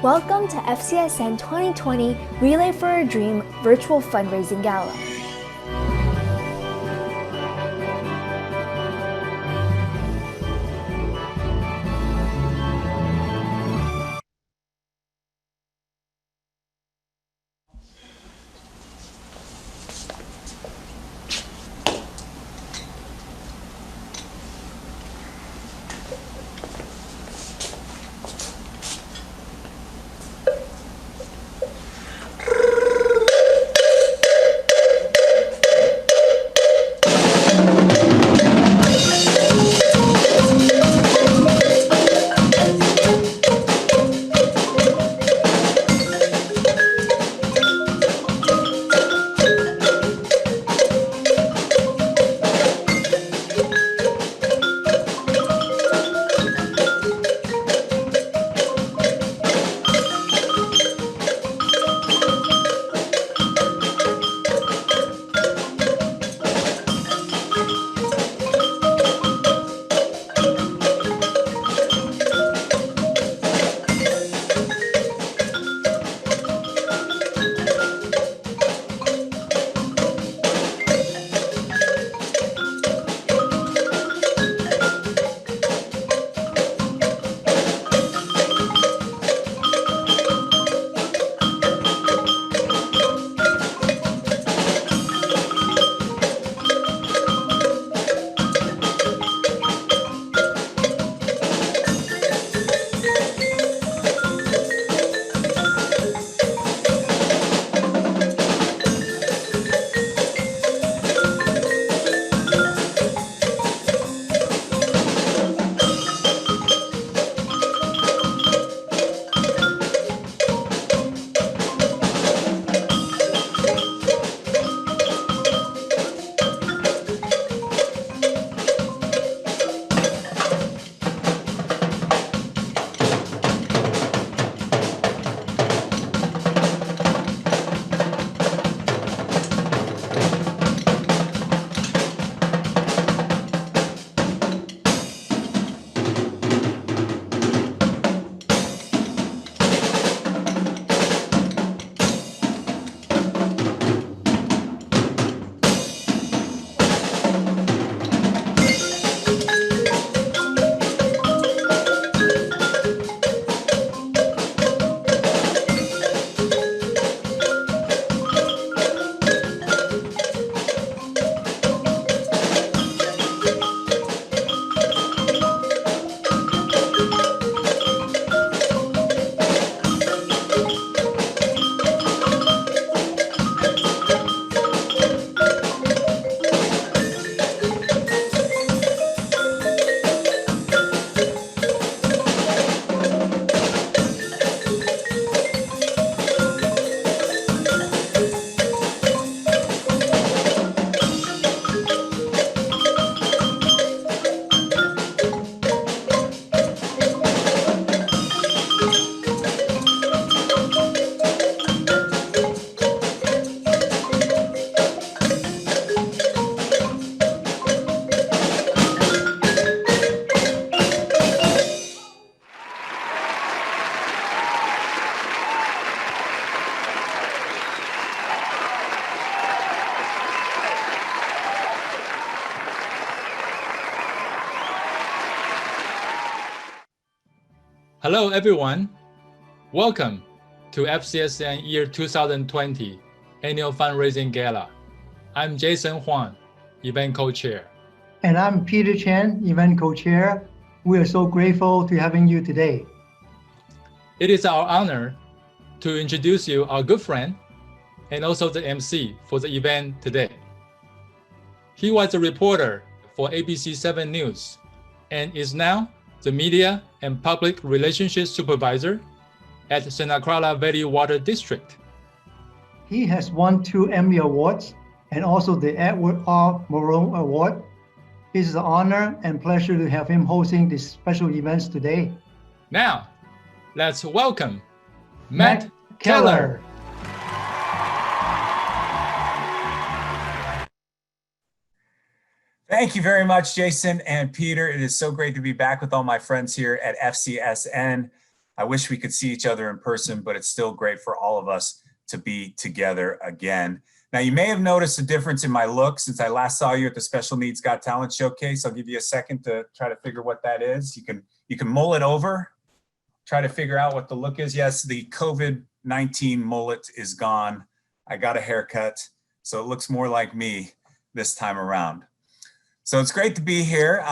Welcome to Fcsn 2020 Relay for a Dream Virtual Fundraising Gala. Hello everyone, welcome to Fcsn Year 2020 Annual Fundraising Gala. I'm Jason Huang, Event Co-Chair. And I'm Peter Chen, Event Co-Chair. We are so grateful to having you today. It is our honor to introduce you our good friend and also the MC for the event today. He was a reporter for ABC 7 News and is now the Media and Public Relations Supervisor at Santa Clara Valley Water District. He has won 2 Emmy Awards and also the Edward R. Murrow Award. It is an honor and pleasure to have him hosting these special events today. Now, let's welcome Matt Keller. Thank you very much, Jason and Peter. It is so great to be back with all my friends here at FCSN. I wish we could see each other in person, but it's still great for all of us to be together again. Now, you may have noticed a difference in my look since I last saw you at the Special Needs Got Talent Showcase. I'll give you a second to try to figure what that is. You can mull it over, try to figure out what the look is. Yes, the COVID-19 mullet is gone. I got a haircut, so it looks more like me this time around. So it's great to be here.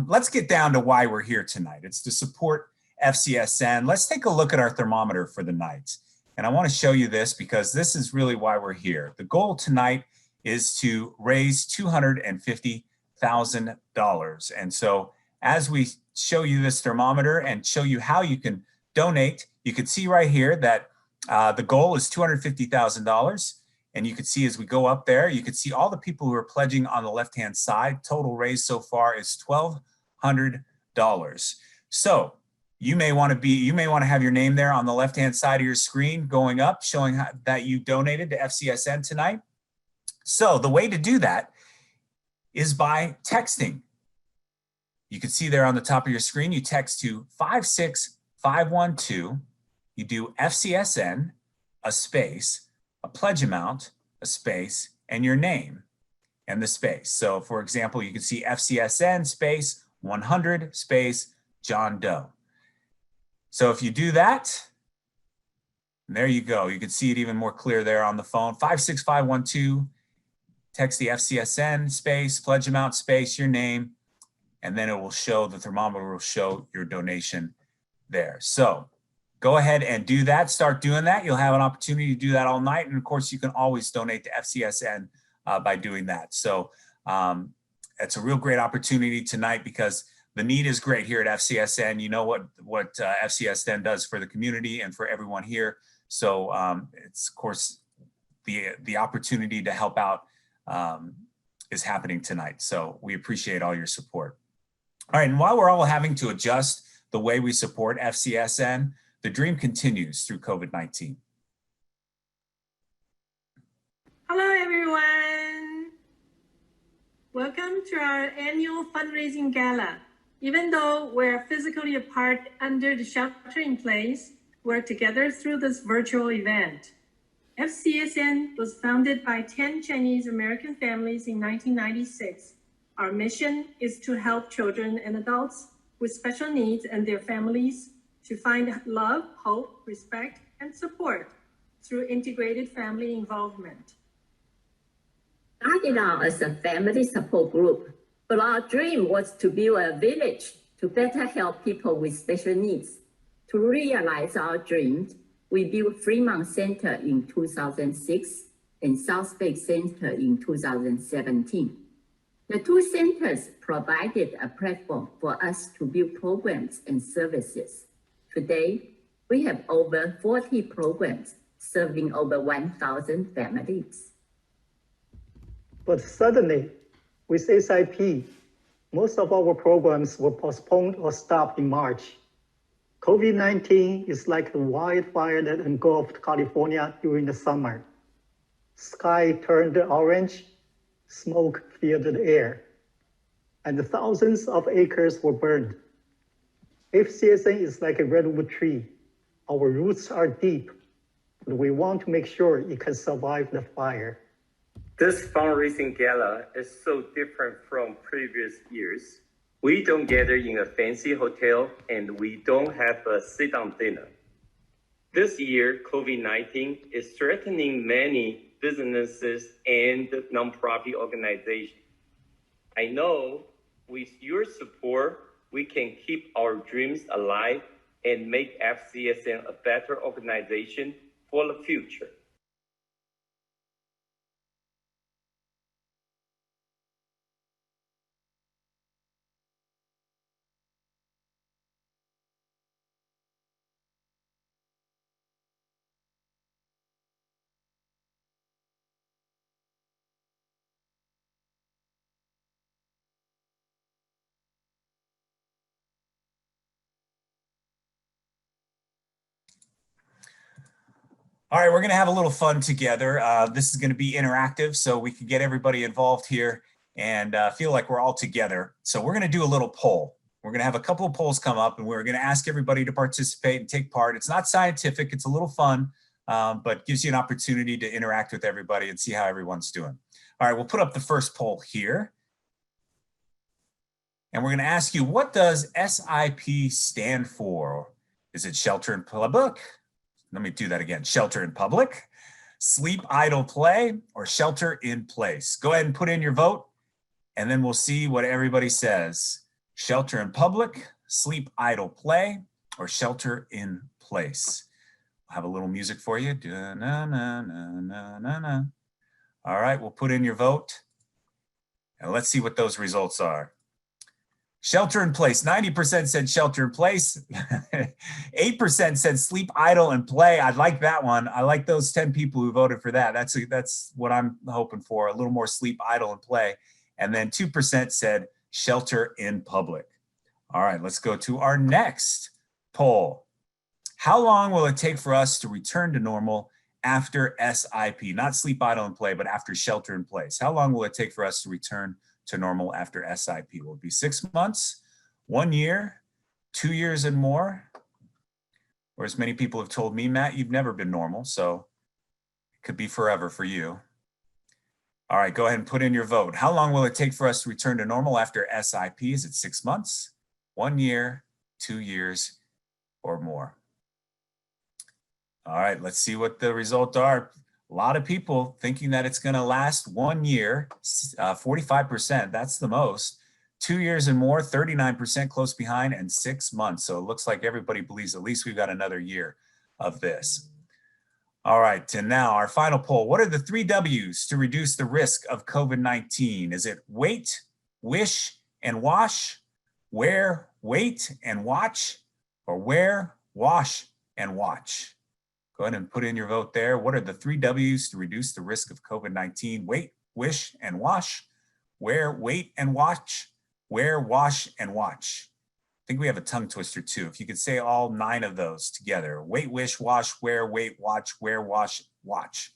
Let's get down to why we're here tonight. It's to support FCSN. Let's take a look at our thermometer for the night. And I want to show you this because this is really why we're here. The goal tonight is to raise $250,000. And so as we show you this thermometer and show you how you can donate, you can see right here that the goal is $250,000. And you can see as we go up there, you can see all the people who are pledging on the left-hand side. Total raised so far is $1,200. So you may want to have your name there on the left-hand side of your screen going up, showing that you donated to FCSN tonight. So the way to do that is by texting. You can see there on the top of your screen, you text to 56512, you do FCSN, a space, a pledge amount, a space, and your name and the space. So for example, you can see FCSN space 100 space John Doe. So if you do that, there you go. You can see it even more clear there on the phone. 56512, text the FCSN space, pledge amount space, your name, and then it will show, the thermometer will show your donation there. So go ahead and do that. Start doing that. You'll have an opportunity to do that all night. And of course, you can always donate to FCSN by doing that. So it's a real great opportunity tonight because the need is great here at FCSN. You know what FCSN does for the community and for everyone here. So it's, of course, the opportunity to help out is happening tonight. So we appreciate all your support. All right, and while we're all having to adjust the way we support FCSN, the dream continues through COVID-19. Hello, everyone. Welcome to our annual fundraising gala. Even though we're physically apart under the shelter in place, we're together through this virtual event. FCSN was founded by 10 Chinese American families in 1996. Our mission is to help children and adults with special needs and their families to find love, hope, respect, and support through integrated family involvement. Started out as a family support group, but our dream was to build a village to better help people with special needs. To realize our dreams, we built Fremont Center in 2006 and South Bay Center in 2017. The two centers provided a platform for us to build programs and services. Today, we have over 40 programs serving over 1,000 families. But suddenly, with SIP, most of our programs were postponed or stopped in March. COVID-19 is like the wildfire that engulfed California during the summer. Sky turned orange, smoke filled the air, and thousands of acres were burned. FCSN is like a redwood tree. Our roots are deep, but we want to make sure it can survive the fire. This fundraising gala is so different from previous years. We don't gather in a fancy hotel and we don't have a sit-down dinner. This year, COVID-19 is threatening many businesses and nonprofit organizations. I know with your support, we can keep our dreams alive and make FCSN a better organization for the future. All right, we're going to have a little fun together. This is going to be interactive, so we can get everybody involved here and feel like we're all together. So we're going to do a little poll. We're going to have a couple of polls come up, and we're going to ask everybody to participate and take part. It's not scientific. It's a little fun, but gives you an opportunity to interact with everybody and see how everyone's doing. All right, we'll put up the first poll here. And we're going to ask you, what does SIP stand for? Is it shelter in public? Let me do that again. Shelter in public, sleep, idle, play, or shelter in place? Go ahead and put in your vote, and then we'll see what everybody says. Shelter in public, sleep, idle, play, or shelter in place? I'll have a little music for you. Da-na-na-na-na-na-na. All right, we'll put in your vote, and let's see what those results are. Shelter in place, 90% said shelter in place. 8% said sleep, idle, and play. I like that one. I like those 10 people who voted for that. That's what I'm hoping for, a little more sleep, idle, and play. And then 2% said shelter in public. All right, let's go to our next poll. How long will it take for us to return to normal after SIP? Not sleep, idle, and play, but after shelter in place. How long will it take for us to return to normal after SIP? Will it be 6 months, 1 year, 2 years and more? Or as many people have told me, Matt, you've never been normal, so it could be forever for you. All right, go ahead and put in your vote. How long will it take for us to return to normal after SIP? Is it 6 months, 1 year, 2 years, or more? All right, let's see what the results are. A lot of people thinking that it's going to last 1 year, 45%, that's the most. 2 years and more, 39% close behind, and 6 months. So it looks like everybody believes at least we've got another year of this. All right, and now our final poll. What are the 3 W's to reduce the risk of COVID-19? Is it wait, wish, and wash? Wear, wait, and watch? Or wear, wash, and watch? Go ahead and put in your vote there. What are the 3 W's to reduce the risk of COVID-19? Wait, wish, and wash. Wear, wait, and watch. Wear, wash, and watch. I think we have a tongue twister too. If you could say all 9 of those together. Wait, wish, wash, wear, wait, watch, wear, wash, watch.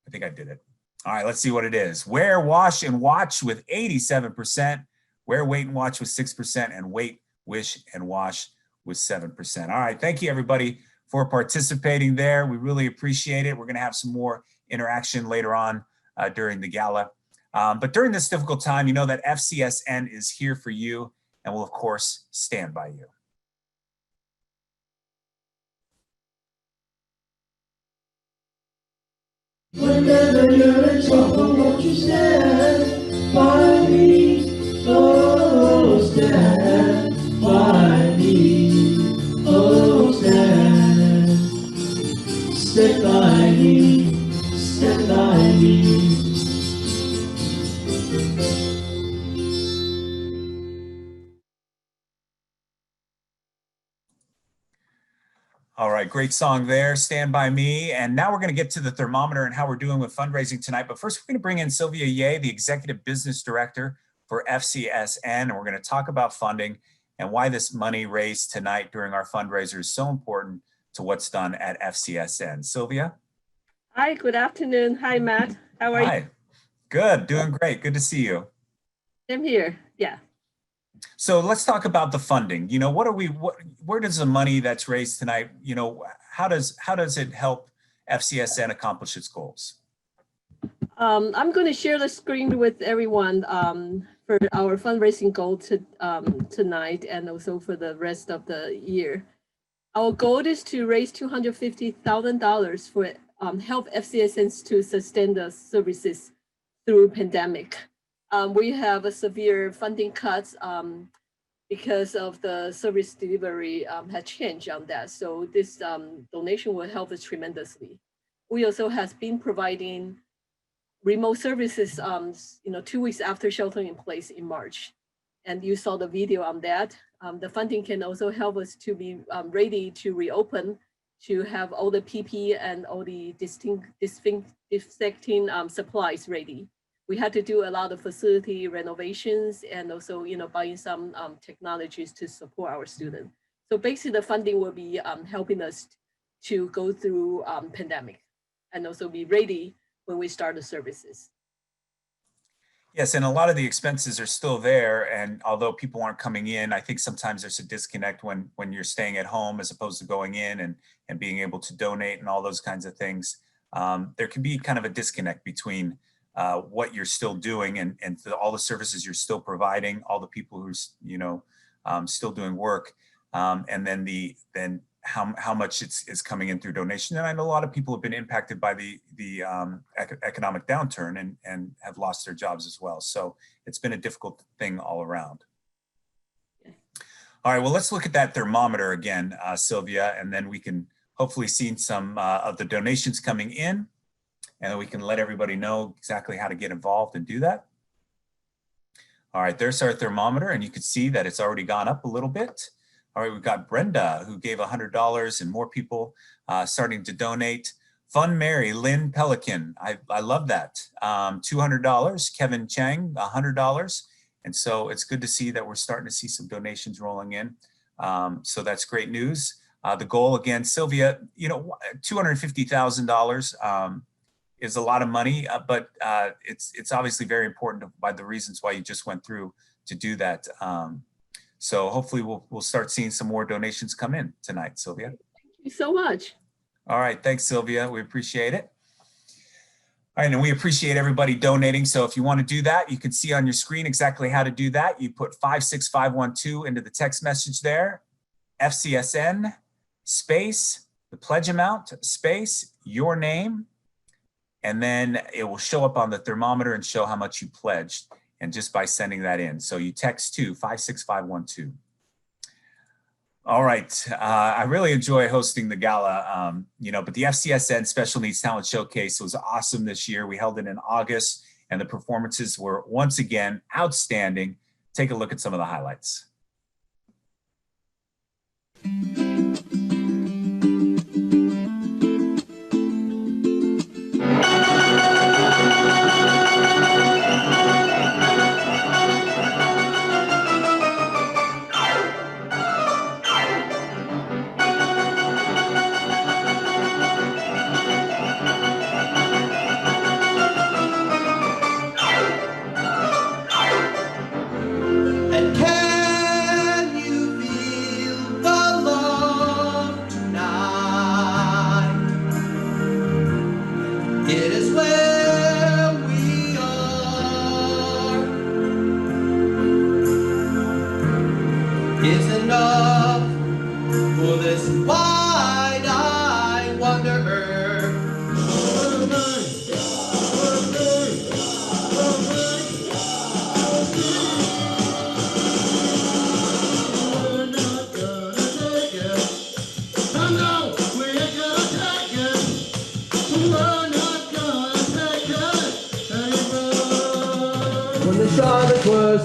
I think I did it. All right, let's see what it is. Wear, wash, and watch with 87%. Wear, wait, and watch with 6%. And wait, wish, and wash with 7%. All right, thank you everybody for participating there. We really appreciate it. We're going to have some more interaction later on during the gala. But during this difficult time, you know that FCSN is here for you and will, of course, stand by you. Whenever you're in trouble, won't you stand by me? Oh, stand by me. Oh, stand. Stand by me, stand by me. All right, great song there, Stand By Me. And now we're going to get to the thermometer and how we're doing with fundraising tonight. But first, we're going to bring in Sylvia Ye, the Executive Business Director for FCSN. And we're going to talk about funding and why this money raised tonight during our fundraiser is so important to what's done at FCSN. Sylvia? Hi, good afternoon. Hi, Matt. How are you? Hi. Good, doing great. Good to see you. I'm here. Yeah. So let's talk about the funding. You know, where does the money that's raised tonight, you know, how does it help FCSN accomplish its goals? I'm going to share the screen with everyone for our fundraising goal tonight and also for the rest of the year. Our goal is to raise $250,000 for help FCSNs to sustain the services through pandemic. We have a severe funding cuts because of the service delivery had changed on that. So this donation will help us tremendously. We also have been providing remote services, 2 weeks after sheltering in place in March. And you saw the video on that. The funding can also help us to be ready to reopen, to have all the PPE and all the disinfecting supplies ready. We had to do a lot of facility renovations and also, buying some technologies to support our students. So basically the funding will be helping us to go through pandemic and also be ready when we start the services. Yes, and a lot of the expenses are still there. And although people aren't coming in, I think sometimes there's a disconnect when you're staying at home as opposed to going in and being able to donate and all those kinds of things. There can be kind of a disconnect between what you're still doing and all the services you're still providing, all the people who are, still doing work, and then how much it's coming in through donation. And I know a lot of people have been impacted by the economic downturn and have lost their jobs as well. So it's been a difficult thing all around. All right, well, let's look at that thermometer again, Sylvia, and then we can hopefully see some of the donations coming in, and then we can let everybody know exactly how to get involved and do that. All right, there's our thermometer, and you can see that it's already gone up a little bit. All right, we've got Brenda, who gave $100, and more people starting to donate. Fun Mary, Lynn Pelican, I love that. $200, Kevin Chang, $100. And so it's good to see that we're starting to see some donations rolling in. So that's great news. The goal again, Sylvia, $250,000 is a lot of money, but it's obviously very important by the reasons why you just went through to do that. So hopefully we'll start seeing some more donations come in tonight, Sylvia. Thank you so much. All right, thanks, Sylvia. We appreciate it. All right, and we appreciate everybody donating. So if you want to do that, you can see on your screen exactly how to do that. You put 56512 into the text message there, FCSN, space, the pledge amount, space, your name, and then it will show up on the thermometer and show how much you pledged. And just by sending that in. So you text to 56512. All right, I really enjoy hosting the gala, but the FCSN Special Needs Talent Showcase was awesome this year. We held it in August and the performances were once again outstanding. Take a look at some of the highlights.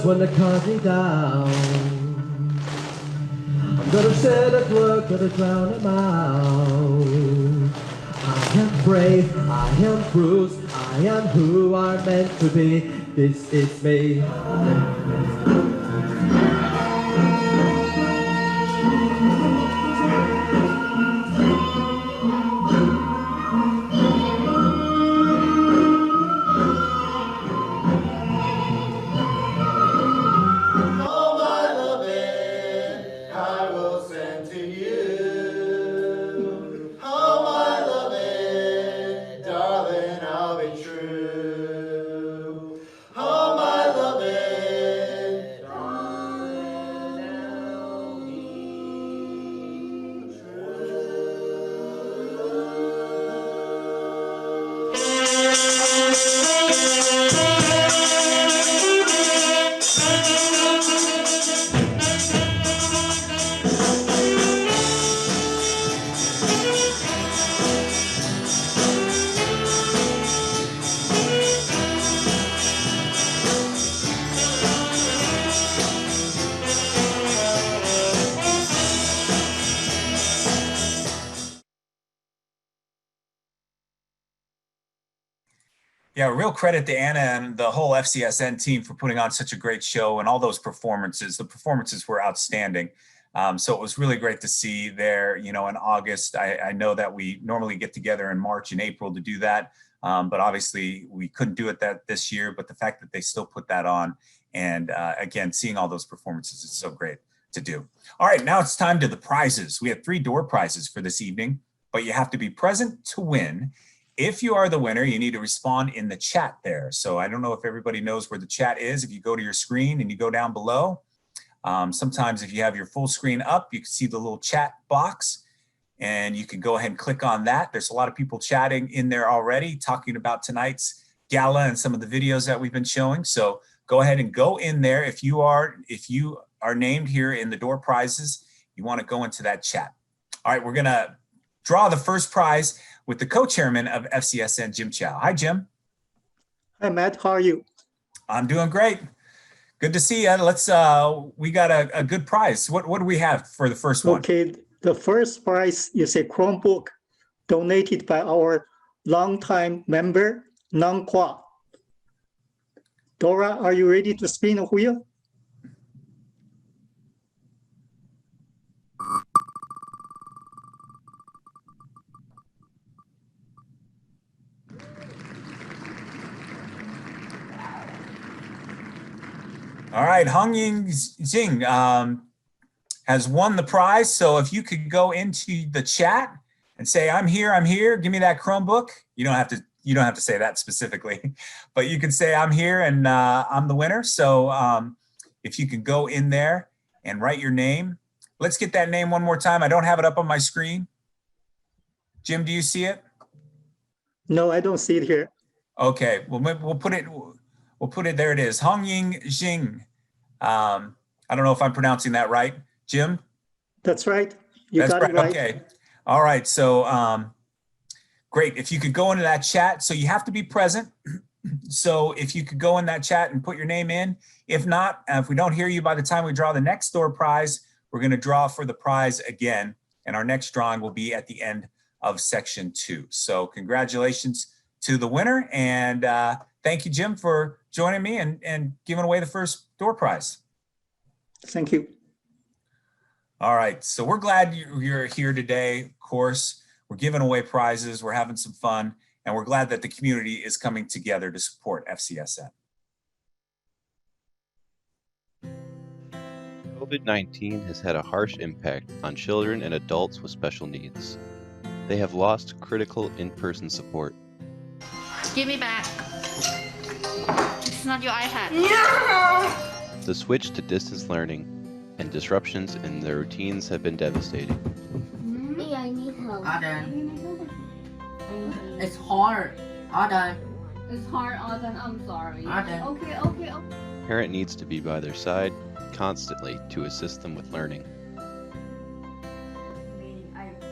When the country down, I'm gonna set a clock, gonna drown him out. I am brave, I am bruised, I am who I'm meant to be. This is me. Yeah, real credit to Anna and the whole FCSN team for putting on such a great show and all those performances. The performances were outstanding. So it was really great to see there, in August. I know that we normally get together in March and April to do that. but obviously we couldn't do it this year, but the fact that they still put that on, and again, seeing all those performances is so great to do. All right, now it's time to the prizes. We have 3 door prizes for this evening, but you have to be present to win. If you are the winner, you need to respond in the chat there. So I don't know if everybody knows where the chat is. If you go to your screen and you go down below, sometimes if you have your full screen up, you can see the little chat box and you can go ahead and click on that. There's a lot of people chatting in there already, talking about tonight's gala and some of the videos that we've been showing. So go ahead and go in there. If you are named here in the door prizes, you want to go into that chat. All right, we're going to draw the first prize with the co-chairman of FCSN, Jim Chow. Hi, Jim. Hi, Matt. How are you? I'm doing great. Good to see you. Let's. We got a good prize. What do we have for the first one? Okay, the first prize is a Chromebook donated by our longtime member, Nicolau. Dora, are you ready to spin the wheel? All right, Hongying Jing has won the prize. So if you could go into the chat and say, I'm here, give me that Chromebook. You don't have to say that specifically, but you can say I'm here and I'm the winner. So if you can go in there and write your name. Let's get that name one more time. I don't have it up on my screen. Jim, do you see it? No, I don't see it here. Okay, well, we'll put it, there it is. Hongying Jing. I don't know if I'm pronouncing that right. Jim? That's right. You got it right. Okay. All right. So great. If you could go into that chat. So you have to be present. So if you could go in that chat and put your name in. If not, if we don't hear you by the time we draw the next door prize, we're going to draw for the prize again. And our next drawing will be at the end of section 2. So congratulations to the winner. And thank you, Jim, for joining me and giving away the first door prize. Thank you. All right, so we're glad you're here today. Of course, we're giving away prizes, we're having some fun, and we're glad that the community is coming together to support FCSN. COVID-19 has had a harsh impact on children and adults with special needs. They have lost critical in-person support. Give me back. It's not your iPad. No! The switch to distance learning and disruptions in their routines have been devastating. I need help. Aden. It's hard. Aden. It's hard, Auden. I'm sorry. Aden. Okay. Parent needs to be by their side constantly to assist them with learning.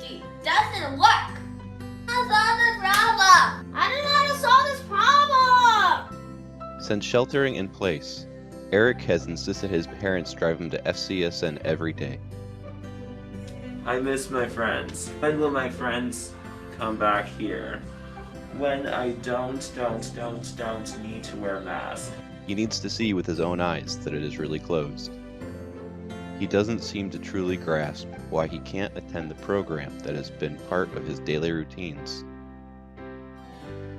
It doesn't work. I solved this problem. I don't know how to solve this problem. Since sheltering in place, Eric has insisted his parents drive him to FCSN every day. I miss my friends. When will my friends come back here? When I don't need to wear a mask. He needs to see with his own eyes that it is really closed. He doesn't seem to truly grasp why he can't attend the program that has been part of his daily routines.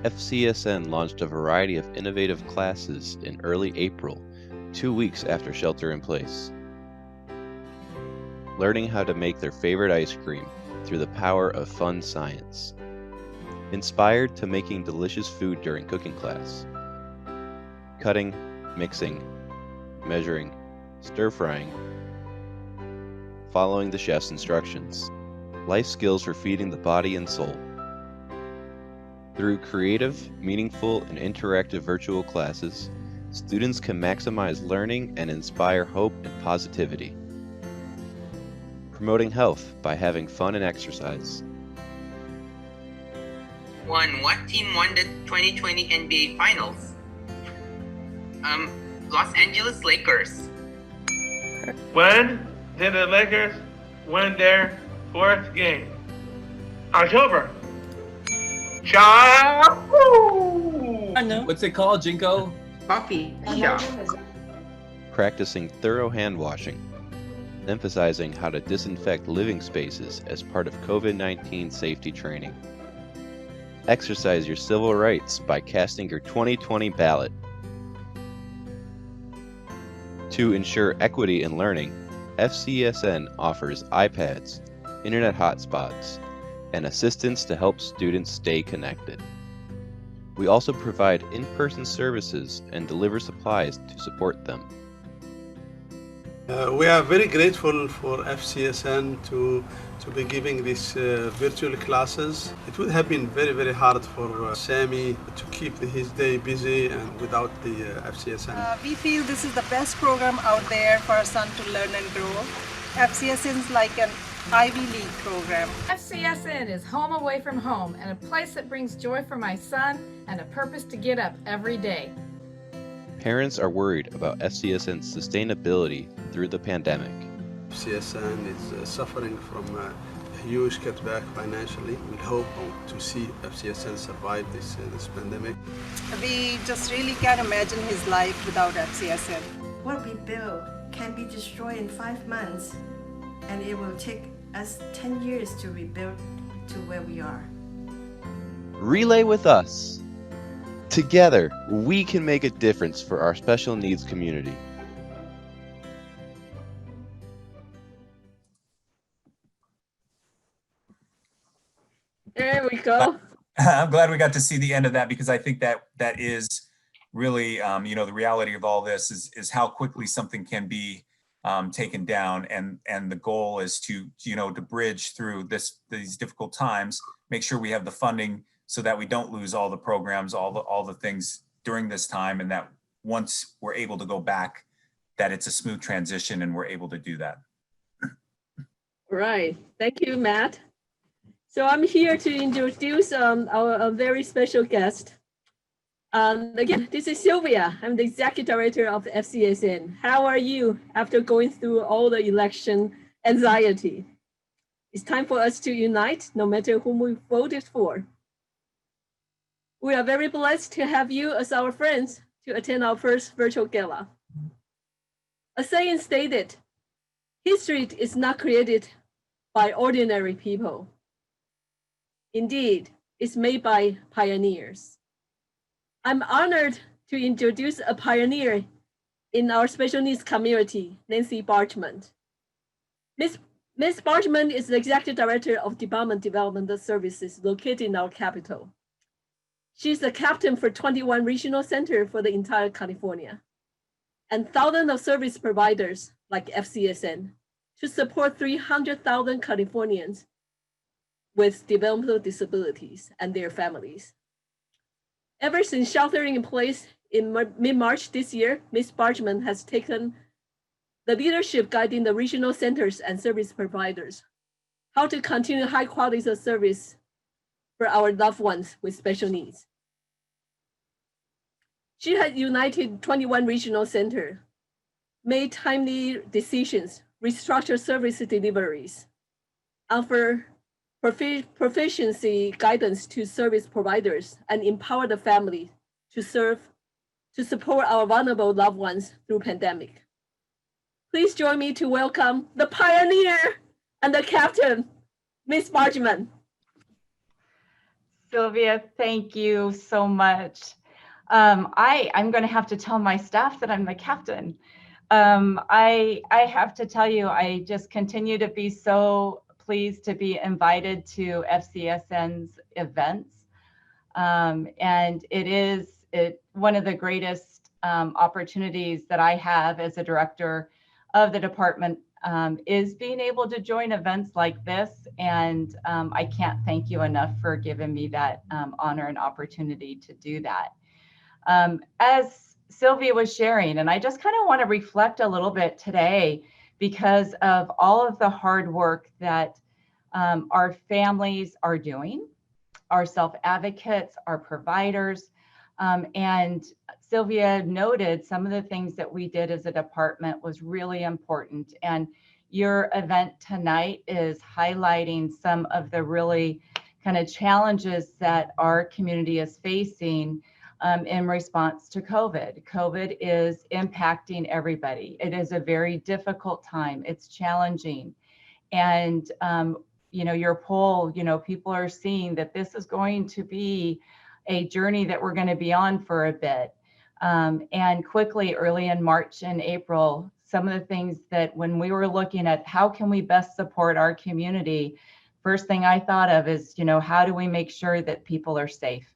FCSN launched a variety of innovative classes in early April, 2 weeks after shelter in place. Learning how to make their favorite ice cream through the power of fun science. Inspired to making delicious food during cooking class. Cutting, mixing, measuring, stir-frying, following the chef's instructions. Life skills for feeding the body and soul. Through creative, meaningful, and interactive virtual classes, students can maximize learning and inspire hope and positivity. Promoting health by having fun and exercise. What team won the 2020 NBA Finals? Los Angeles Lakers. When did the Lakers win their 4th game? October. What's it called, Jinko? Coffee. Practicing thorough hand washing, emphasizing how to disinfect living spaces as part of COVID-19 safety training. Exercise your civil rights by casting your 2020 ballot. To ensure equity in learning, FCSN offers iPads, internet hotspots, and assistance to help students stay connected. We also provide in-person services and deliver supplies to support them. We are very grateful for FCSN to be giving these virtual classes. It would have been very, very hard for Sammy to keep his day busy and without the FCSN. We feel this is the best program out there for our son to learn and grow. FCSN is like an Ivy League program. FCSN is home away from home and a place that brings joy for my son and a purpose to get up every day. Parents are worried about FCSN's sustainability through the pandemic. FCSN is suffering from a huge cutback financially. We hope to see FCSN survive this pandemic. We just really can't imagine his life without FCSN. What we build can be destroyed in 5 months, and it will take us 10 years to rebuild to where we are. Relay with us. Together, we can make a difference for our special needs community. There we go. I'm glad we got to see the end of that, because I think that is really, the reality of all this is how quickly something can be taken down, and the goal is to bridge through these difficult times, make sure we have the funding so that we don't lose all the programs, all the things during this time, and that once we're able to go back, that it's a smooth transition and we're able to do that. Right. Thank you, Matt. So I'm here to introduce our very special guest. Again, this is Sylvia. I'm the Executive Director of FCSN. How are you after going through all the election anxiety? It's time for us to unite, no matter whom we voted for. We are very blessed to have you as our friends to attend our first virtual gala. A saying stated, history is not created by ordinary people. Indeed, it's made by pioneers. I'm honored to introduce a pioneer in our special needs community, Nancy Bartman. Ms. Bartman is the Executive Director of Developmental Services located in our capital. She's the captain for 21 regional centers for the entire California, and thousands of service providers like FCSN to support 300,000 Californians with developmental disabilities and their families. Ever since sheltering in place in mid-March this year, Ms. Bartman has taken the leadership guiding the regional centers and service providers how to continue high quality of service for our loved ones with special needs. She has united 21 regional centers, made timely decisions, restructured service deliveries, offer proficiency guidance to service providers, and empower the family to support our vulnerable loved ones through pandemic. Please join me to welcome the pioneer and the captain, Ms. Bartman. Sylvia, thank you so much. I'm going to have to tell my staff that I'm the captain. I have to tell you, I just continue to be so pleased to be invited to FCSN's events. And it is one of the greatest opportunities that I have as a director of the department is being able to join events like this. And I can't thank you enough for giving me that honor and opportunity to do that. As Sylvia was sharing, and I just kind of want to reflect a little bit today because of all of the hard work that our families are doing, our self-advocates, our providers, and Sylvia noted some of the things that we did as a department was really important. And your event tonight is highlighting some of the really kind of challenges that our community is facing in response to COVID. COVID is impacting everybody. It is a very difficult time. It's challenging. And, your poll, people are seeing that this is going to be a journey that we're going to be on for a bit. And quickly, early in March and April, some of the things that when we were looking at how can we best support our community, first thing I thought of is, how do we make sure that people are safe?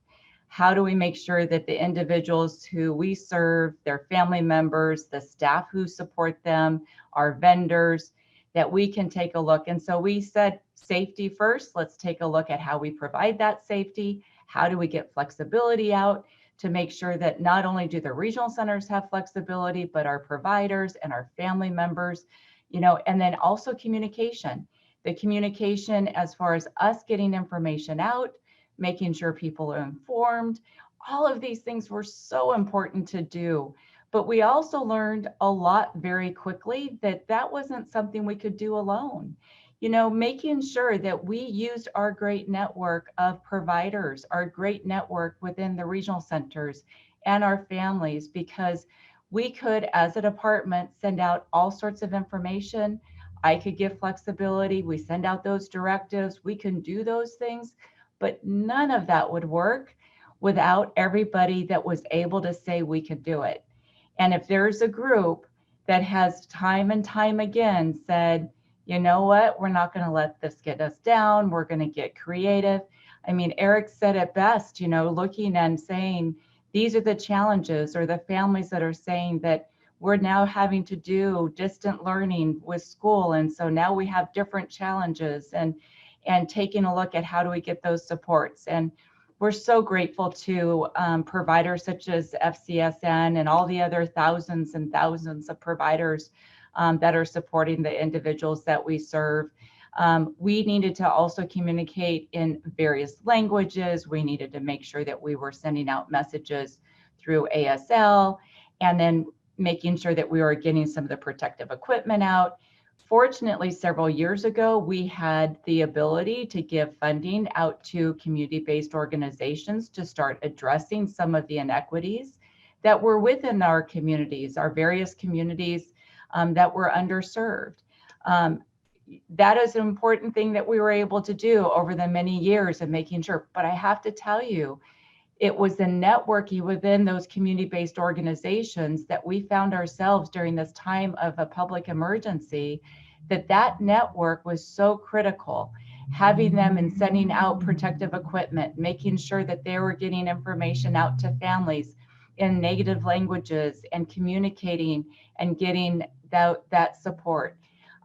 How do we make sure that the individuals who we serve, their family members, the staff who support them, our vendors, that we can take a look. And so we said safety first. Let's take a look at how we provide that safety. How do we get flexibility out to make sure that not only do the regional centers have flexibility, but our providers and our family members, and then also communication. The communication as far as us getting information out, making sure people are informed. All of these things were so important to do. But we also learned a lot very quickly that wasn't something we could do alone. Making sure that we used our great network of providers, our great network within the regional centers and our families, because we could, as a department, send out all sorts of information. I could give flexibility. We send out those directives. We can do those things. But none of that would work without everybody that was able to say we could do it. And if there's a group that has time and time again said, you know what, we're not going to let this get us down. We're going to get creative. I mean, Eric said it best, looking and saying, these are the challenges, or the families that are saying that we're now having to do distant learning with school. And so now we have different challenges, and taking a look at how do we get those supports. And we're so grateful to providers such as FCSN and all the other thousands and thousands of providers that are supporting the individuals that we serve. We needed to also communicate in various languages. We needed to make sure that we were sending out messages through ASL, and then making sure that we were getting some of the protective equipment out. Fortunately, several years ago, we had the ability to give funding out to community-based organizations to start addressing some of the inequities that were within our communities, our various communities that were underserved. That is an important thing that we were able to do over the many years of making sure. But I have to tell you, it was the networking within those community-based organizations that we found ourselves during this time of a public emergency, that network was so critical. Having them and sending out protective equipment, making sure that they were getting information out to families in native languages, and communicating and getting that support.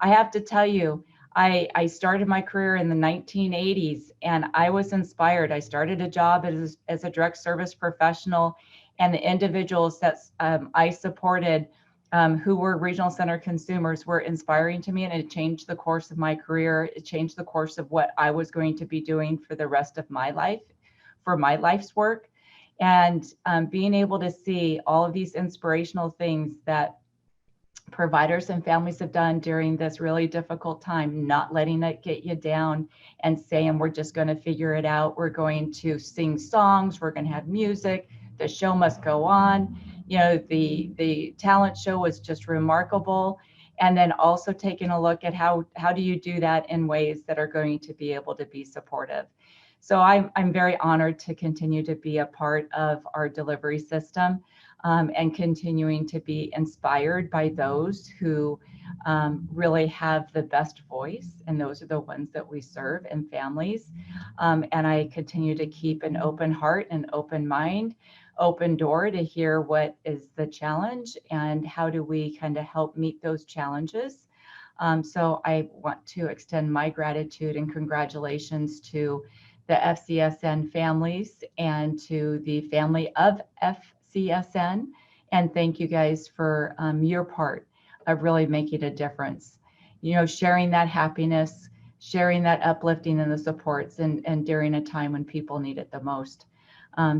I have to tell you, I started my career in the 1980s, and I was inspired. I started a job as a direct service professional, and the individuals that I supported who were regional center consumers were inspiring to me, and it changed the course of my career. It changed the course of what I was going to be doing for the rest of my life, for my life's work. And being able to see all of these inspirational things that providers and families have done during this really difficult time, not letting it get you down and saying, we're just going to figure it out. We're going to sing songs. We're going to have music. The show must go on. The talent show was just remarkable. And then also taking a look at how do you do that in ways that are going to be able to be supportive. So I'm very honored to continue to be a part of our delivery system. And continuing to be inspired by those who really have the best voice, and those are the ones that we serve, and families. And I continue to keep an open heart and open mind, open door to hear what is the challenge and how do we kind of help meet those challenges. So I want to extend my gratitude and congratulations to the FCSN families and to the family of FCSN, and thank you guys for your part of really making a difference. Sharing that happiness, sharing that uplifting and the supports, and during a time when people need it the most.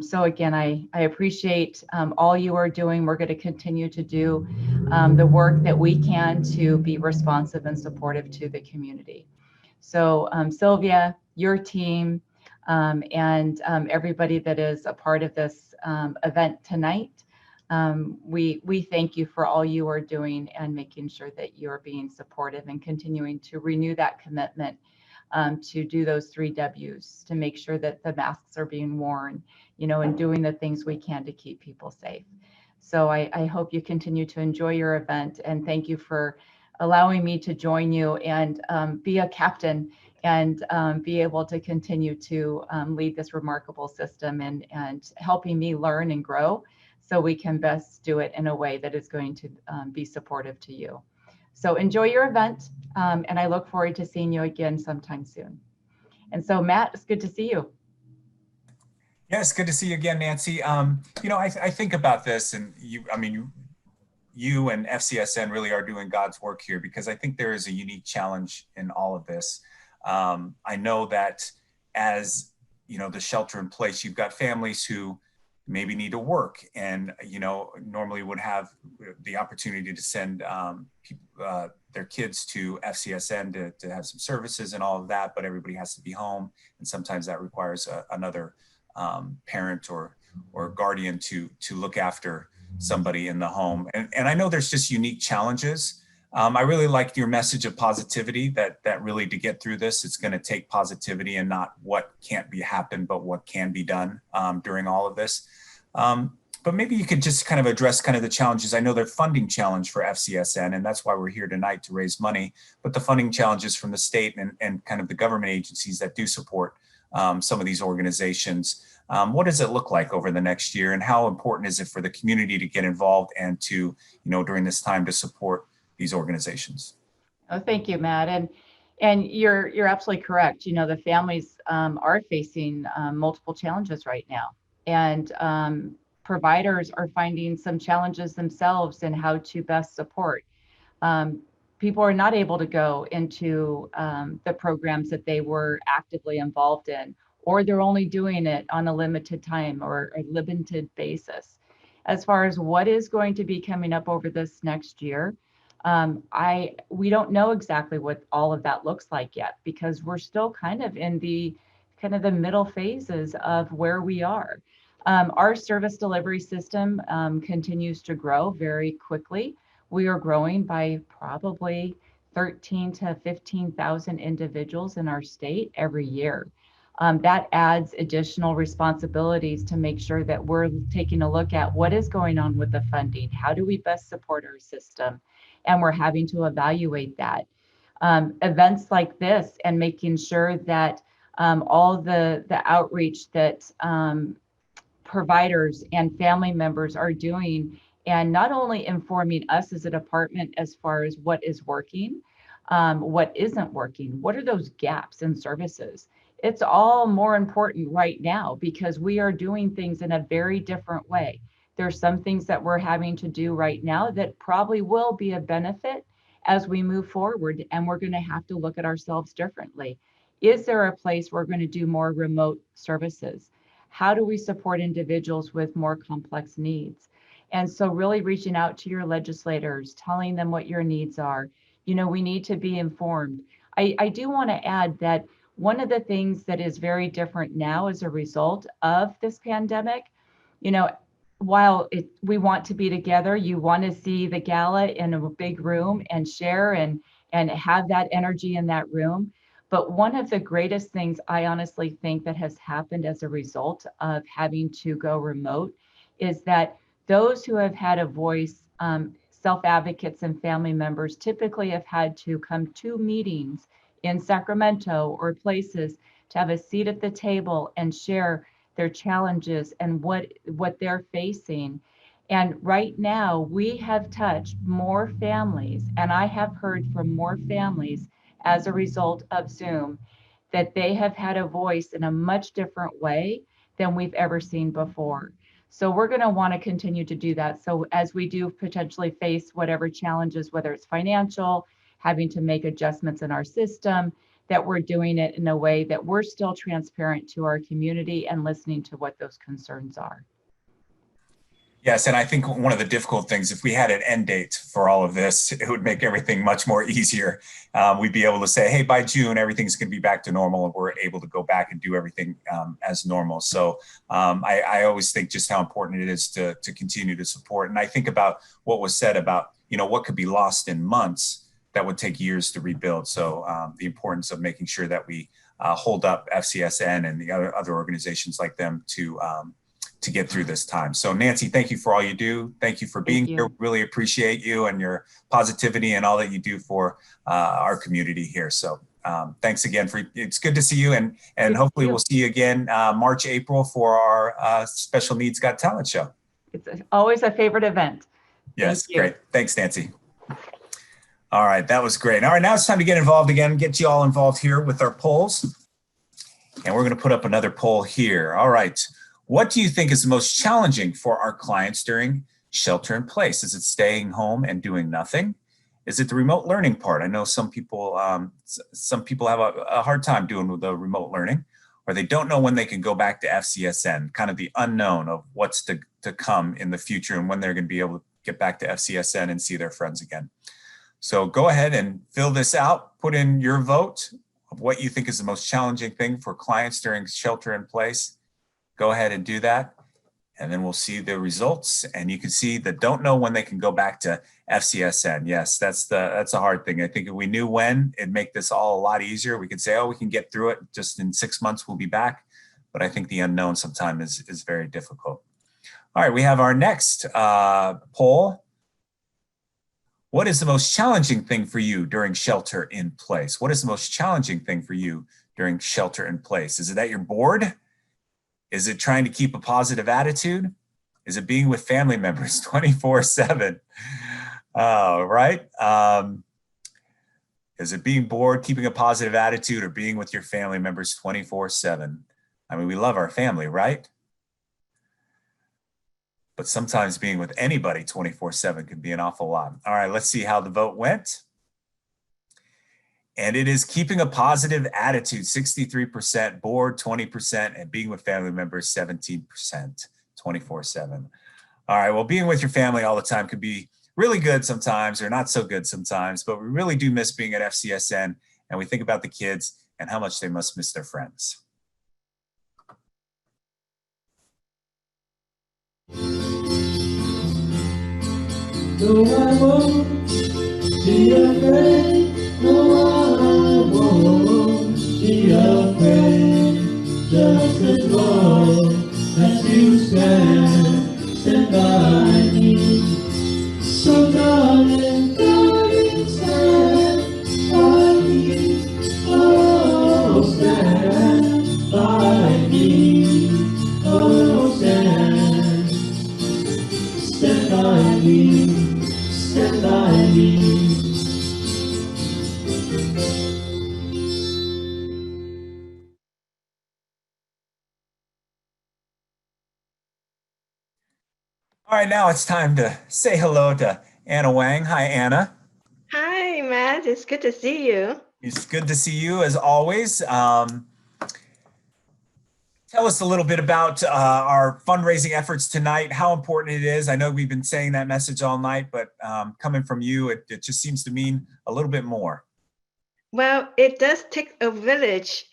So again, I appreciate all you are doing. We're going to continue to do the work that we can to be responsive and supportive to the community. So Sylvia, your team, and everybody that is a part of this event tonight, we thank you for all you are doing and making sure that you're being supportive and continuing to renew that commitment to do those 3 W's, to make sure that the masks are being worn, and doing the things we can to keep people safe. So I hope you continue to enjoy your event, and thank you for allowing me to join you and be a captain and be able to continue to lead this remarkable system and helping me learn and grow so we can best do it in a way that is going to be supportive to you. So enjoy your event, and I look forward to seeing you again sometime soon. And so Matt, it's good to see you. Yes, good to see you again, Nancy. I think about this, and you and FCSN really are doing God's work here, because I think there is a unique challenge in all of this. I know that as the shelter in place, you've got families who maybe need to work and normally would have the opportunity to send their kids to FCSN to have some services and all of that, but everybody has to be home, and sometimes that requires another parent or guardian to look after somebody in the home. And I know there's just unique challenges. I really liked your message of positivity, that really to get through this, it's going to take positivity and not what can't be happened, but what can be done during all of this. But maybe you could just kind of address kind of the challenges. I know there's funding challenge for FCSN, and that's why we're here tonight, to raise money, but the funding challenges from the state and kind of the government agencies that do support some of these organizations. What does it look like over the next year, and how important is it for the community to get involved and to, during this time, to support these organizations? Oh, thank you, Matt. And you're absolutely correct. The families are facing multiple challenges right now, and providers are finding some challenges themselves in how to best support. People are not able to go into the programs that they were actively involved in, or they're only doing it on a limited time or a limited basis. As far as what is going to be coming up over this next year, we don't know exactly what all of that looks like yet, because we're still kind of in the middle phases of where we are. Our service delivery system continues to grow very quickly. We are growing by probably 13 to 15,000 individuals in our state every year. That adds additional responsibilities to make sure that we're taking a look at what is going on with the funding. How do we best support our system? And we're having to evaluate that. Events like this, and making sure that all the outreach that providers and family members are doing, and not only informing us as a department as far as what is working, what isn't working, what are those gaps in services. It's all more important right now because we are doing things in a very different way. There's some things that we're having to do right now that probably will be a benefit as we move forward, and we're going to have to look at ourselves differently. Is there a place we're going to do more remote services? How do we support individuals with more complex needs? And so really reaching out to your legislators, telling them what your needs are. We need to be informed. I do want to add that one of the things that is very different now as a result of this pandemic, while we want to be together, you want to see the gala in a big room and share and have that energy in that room. But one of the greatest things I honestly think that has happened as a result of having to go remote is that those who have had a voice, self-advocates and family members, typically have had to come to meetings in Sacramento or places to have a seat at the table and share their challenges and what they're facing. And right now we have touched more families, and I have heard from more families as a result of Zoom that they have had a voice in a much different way than we've ever seen before. So we're going to want to continue to do that. So as we do potentially face whatever challenges, whether it's financial, having to make adjustments in our system, that we're doing it in a way that we're still transparent to our community and listening to what those concerns are. Yes, and I think one of the difficult things, if we had an end date for all of this, it would make everything much more easier. We'd be able to say, hey, by June, everything's going to be back to normal, and we're able to go back and do everything as normal. So I always think just how important it is to continue to support. And I think about what was said about, what could be lost in months that would take years to rebuild. So the importance of making sure that we hold up FCSN and the other organizations like them to get through this time. So Nancy, thank you for all you do. Thank you for being here. Really appreciate you and your positivity and all that you do for our community here. So thanks again it's good to see you, and hopefully we'll see you again March, April for our Special Needs Got Talent show. It's always a favorite event. Yes, great. Thanks, Nancy. All right, that was great. All right, now it's time to get involved again, get you all involved here with our polls. And we're going to put up another poll here. All right, what do you think is the most challenging for our clients during shelter in place? Is it staying home and doing nothing? Is it the remote learning part? I know some people have a hard time doing the remote learning, or they don't know when they can go back to FCSN, kind of the unknown of what's to come in the future and when they're going to be able to get back to FCSN and see their friends again. So go ahead and fill this out, put in your vote of what you think is the most challenging thing for clients during shelter in place. Go ahead and do that. And then we'll see the results, and you can see that don't know when they can go back to FCSN. Yes, that's a hard thing. I think if we knew when, it'd make this all a lot easier. We could say, oh, we can get through it. Just in 6 months, we'll be back. But I think the unknown sometimes is very difficult. All right, we have our next poll. What is the most challenging thing for you during shelter in place? What is the most challenging thing for you during shelter in place? Is it that you're bored? Is it trying to keep a positive attitude? Is it being with family members 24/7? Right? Is it being bored, keeping a positive attitude, or being with your family members 24/7? I mean, we love our family, right? But sometimes being with anybody 24/7 can be an awful lot. All right, let's see how the vote went. And it is keeping a positive attitude, 63%, bored 20%, and being with family members 17%, 24/7. All right, well, being with your family all the time can be really good sometimes or not so good sometimes, but we really do miss being at FCSN, and we think about the kids and how much they must miss their friends. No, I won't be afraid. No, I won't be afraid. Just as long as you stand by me. So darling, darling, stand by me. Oh, stand by me. Oh, stand by me. Stand by me. All right, now it's time to say hello to Anna Wang. Hi, Anna. Hi, Matt. It's good to see you. It's good to see you as always. Tell us a little bit about our fundraising efforts tonight, how important it is. I know we've been saying that message all night, but coming from you, it just seems to mean a little bit more. Well, it does take a village,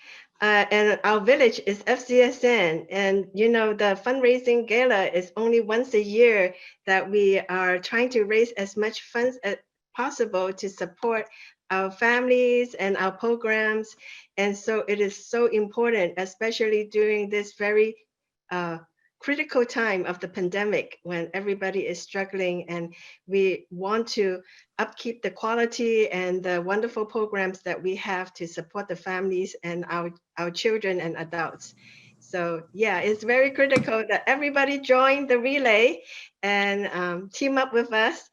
and our village is FCSN. And, you know, the fundraising gala is only once a year that we are trying to raise as much funds as possible to support our families and our programs. And so it is so important, especially during this very critical time of the pandemic when everybody is struggling, and we want to upkeep the quality and the wonderful programs that we have to support the families and our children and adults. So yeah, it's very critical that everybody join the relay and team up with us.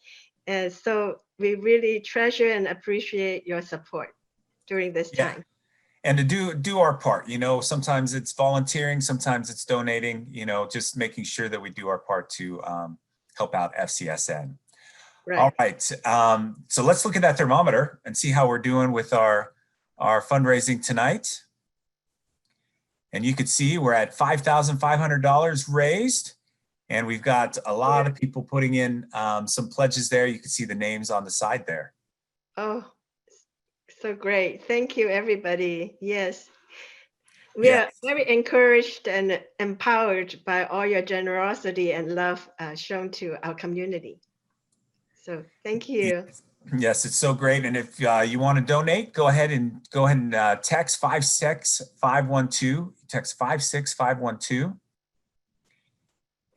And so we really treasure and appreciate your support during this time. And to do our part, you know, sometimes it's volunteering, sometimes it's donating, you know, just making sure that we do our part to help out FCSN. Right. All right, so let's look at that thermometer and see how we're doing with our fundraising tonight. And you can see we're at $5,500 raised, and we've got a lot of people putting in some pledges there. You can see the names on the side there. Oh, so great. Thank you, everybody. Yes. We are very encouraged and empowered by all your generosity and love shown to our community. So thank you. Yes, it's so great. And if you want to donate, go ahead and text 56512. Text 56512.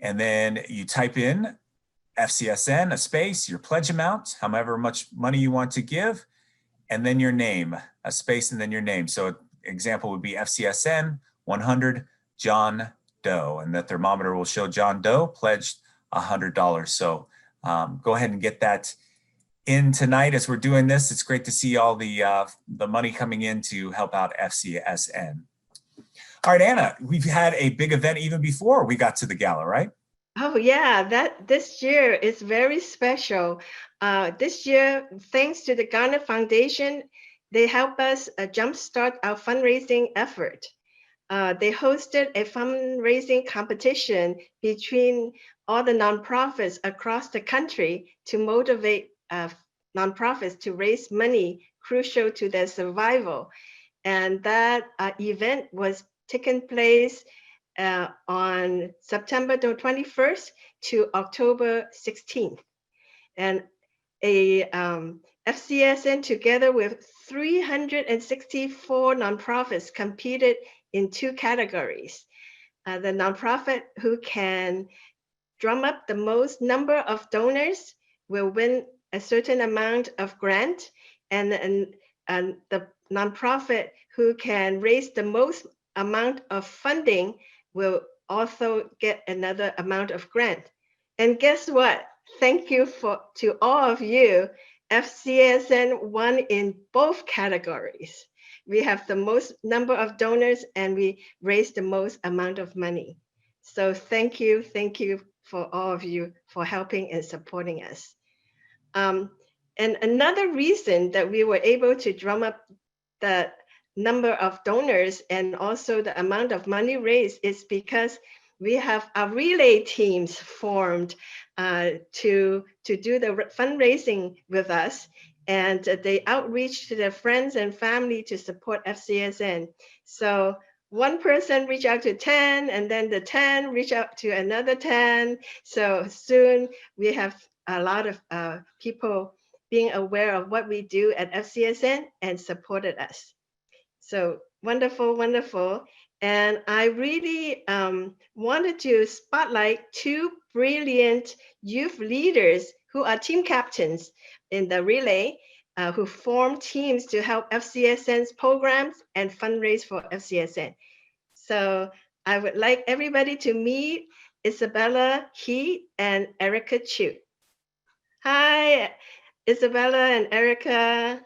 And then you type in FCSN, a space, your pledge amount, however much money you want to give, and then your name, a space, and then your name. So example would be FCSN 100 John Doe, and the thermometer will show John Doe pledged $100. So go ahead and get that in tonight as we're doing this. It's great to see all the money coming in to help out FCSN. All right, Anna, we've had a big event even before we got to the gala, right? Oh yeah, this year is very special. This year, thanks to the Garner Foundation, they help us jumpstart our fundraising effort. They hosted a fundraising competition between all the nonprofits across the country to motivate nonprofits to raise money crucial to their survival. And that event was taking place on September the 21st to October 16th. And a FCSN together with 364 nonprofits competed in 2 categories. The nonprofit who can drum up the most number of donors will win a certain amount of grant, and the nonprofit who can raise the most amount of funding will also get another amount of grant. And guess what? Thank you to all of you. FCSN won in both categories. We have the most number of donors and we raised the most amount of money. So thank you for all of you for helping and supporting us. And another reason that we were able to drum up the number of donors and also the amount of money raised is because we have our relay teams formed to do the fundraising with us, and they outreach to their friends and family to support FCSN. So one person reach out to 10, and then the 10 reach out to another 10. So soon we have a lot of people being aware of what we do at FCSN and supported us. So wonderful, wonderful. And I really wanted to spotlight 2 brilliant youth leaders who are team captains in the relay, who form teams to help FCSN's programs and fundraise for FCSN. So I would like everybody to meet Isabella He and Erica Chu. Hi, Isabella and Erica.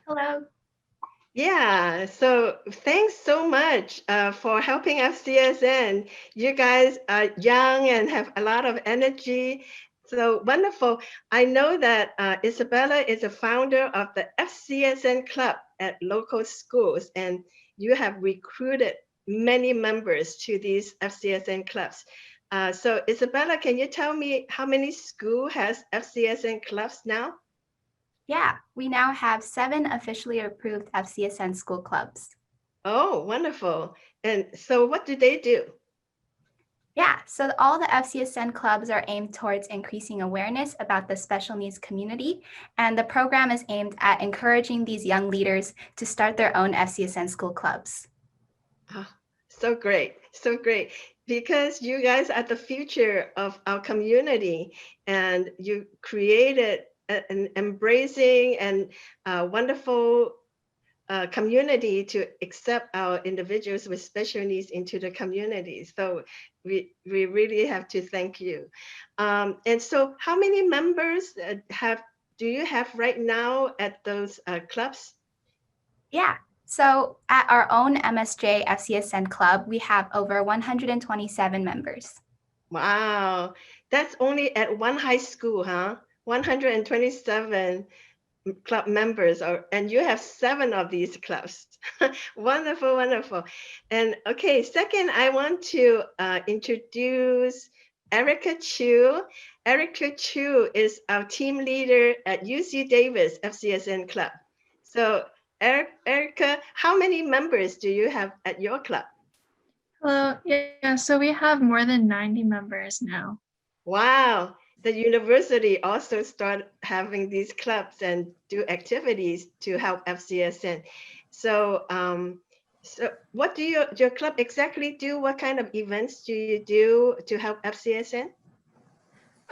Hello. Yeah, so thanks so much for helping FCSN. You guys are young and have a lot of energy. So wonderful. I know that Isabella is a founder of the FCSN Club at local schools, and you have recruited many members to these FCSN clubs. So Isabella, can you tell me how many schools has FCSN clubs now? Yeah, we now have 7 officially approved FCSN school clubs. Oh, wonderful. And so what do they do? Yeah, so all the FCSN clubs are aimed towards increasing awareness about the special needs community, and the program is aimed at encouraging these young leaders to start their own FCSN school clubs. Oh, so great, so great. Because you guys are the future of our community, and you created an embracing and wonderful community to accept our individuals with special needs into the community. So we really have to thank you. And so how many members do you have right now at those clubs? Yeah, so at our own MSJ FCSN club, we have over 127 members. Wow, that's only at one high school, huh? 127 club members, and you have 7 of these clubs. Wonderful, wonderful. And okay, second, I want to introduce Erica Chu. Erica Chu is our team leader at UC Davis FCSN Club. So Erica, how many members do you have at your club? Hello, yeah, so we have more than 90 members now. Wow, the university also start having these clubs and do activities to help FCSN. So, so what do your club exactly do? What kind of events do you do to help FCSN?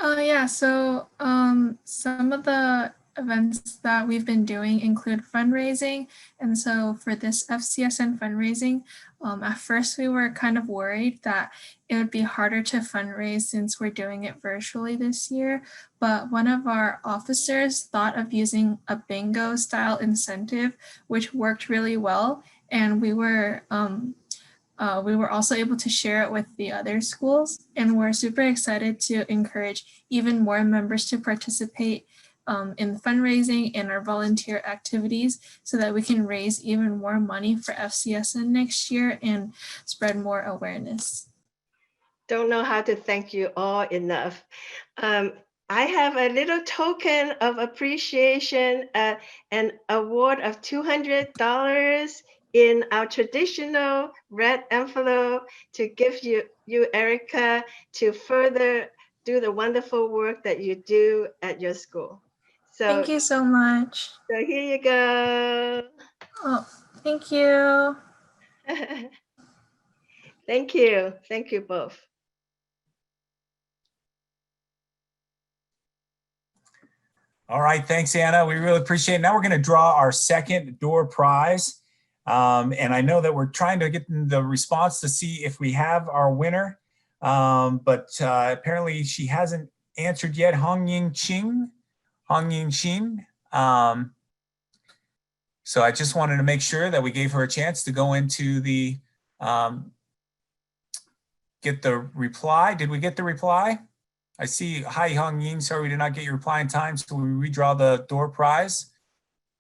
Yeah, so some of the events that we've been doing include fundraising. And so for this FCSN fundraising, at first we were kind of worried that it would be harder to fundraise since we're doing it virtually this year. But one of our officers thought of using a bingo style incentive, which worked really well. And we were also able to share it with the other schools, and we're super excited to encourage even more members to participate in the fundraising and our volunteer activities so that we can raise even more money for FCSN next year and spread more awareness. Don't know how to thank you all enough. I have a little token of appreciation, an award of $200 in our traditional red envelope to give you, Erica, to further do the wonderful work that you do at your school. So thank you so much. So here you go. Oh, thank you. Thank you. Thank you both. All right, thanks, Anna. We really appreciate it. Now we're going to draw our second door prize. And I know that we're trying to get the response to see if we have our winner. But apparently she hasn't answered yet. Hong Ying Ching. So I just wanted to make sure that we gave her a chance to go into the, get the reply. Did we get the reply? I see, hi Hong Ying, sorry we did not get your reply in time, so we redraw the door prize.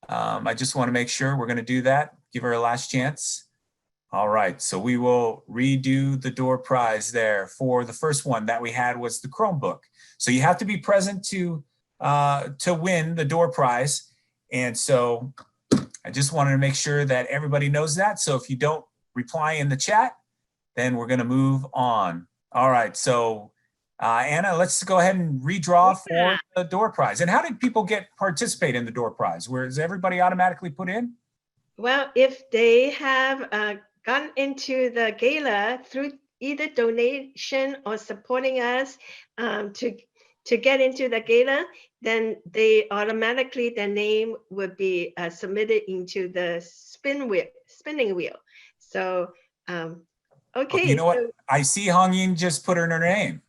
I just want to make sure we're going to do that, give her a last chance. All right, so we will redo the door prize there. For the first one that we had was the Chromebook. So you have to be present to win the door prize. And so I just wanted to make sure that everybody knows that. So if you don't reply in the chat, then we're going to move on. All right, so Anna, let's go ahead and redraw for the door prize. And how did people participate in the door prize? Where is everybody automatically put in? Well, if they have gotten into the gala through either donation or supporting us to get into the gala, then they automatically, their name would be submitted into the spinning wheel. So, okay. You know what? I see Hong Ying just put her in her name.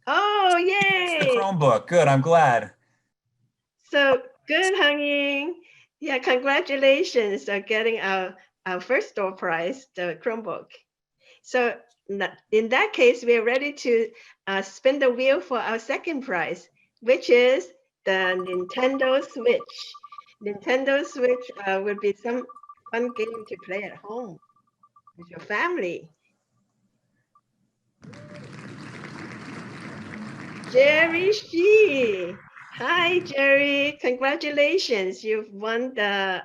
Oh, yay! It's the Chromebook. Good, I'm glad. So good, Hong Ying. Yeah, congratulations on getting our first door prize, the Chromebook. So in that case, we are ready to spin the wheel for our second prize, which is the Nintendo Switch. Nintendo Switch would be some fun game to play at home with your family. Jerry Shi. Hi, Jerry. Congratulations. You've won the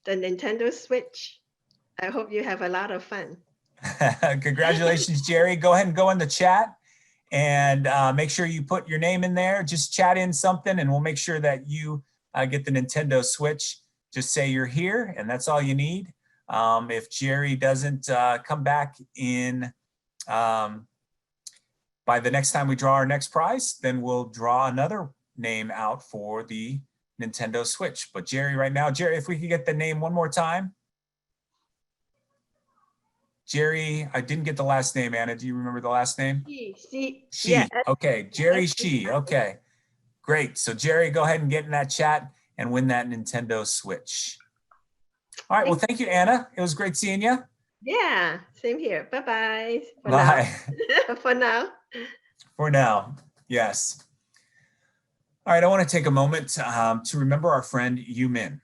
Nintendo Switch. I hope you have a lot of fun. Congratulations, Jerry. Go ahead and go in the chat and make sure you put your name in there. Just chat in something and we'll make sure that you get the Nintendo Switch. Just say you're here and that's all you need. If Jerry doesn't come back in by the next time we draw our next prize, then we'll draw another name out for the Nintendo Switch. But Jerry, right now, Jerry, if we could get the name one more time. Jerry, I didn't get the last name, Anna. Do you remember the last name? She. Yeah. Okay, Jerry Shi. Okay, great. So Jerry, go ahead and get in that chat and win that Nintendo Switch. All right, well, thank you, Anna. It was great seeing you. Yeah, same here. Bye-bye. Bye. For now. For now, yes. All right, I want to take a moment to remember our friend Yu Min.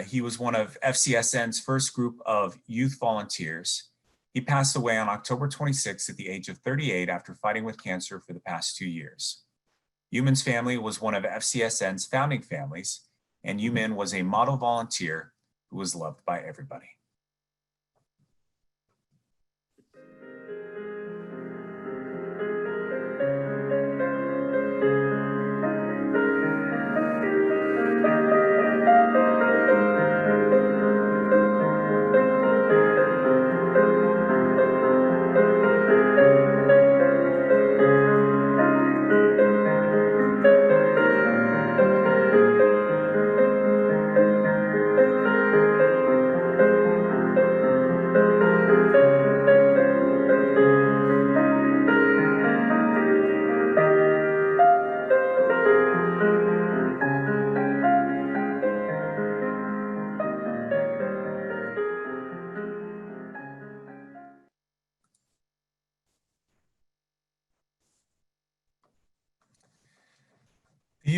He was one of FCSN's first group of youth volunteers. He passed away on October 26th at the age of 38 after fighting with cancer for the past 2 years. Yu Min's family was one of FCSN's founding families, and Yu Min was a model volunteer who was loved by everybody.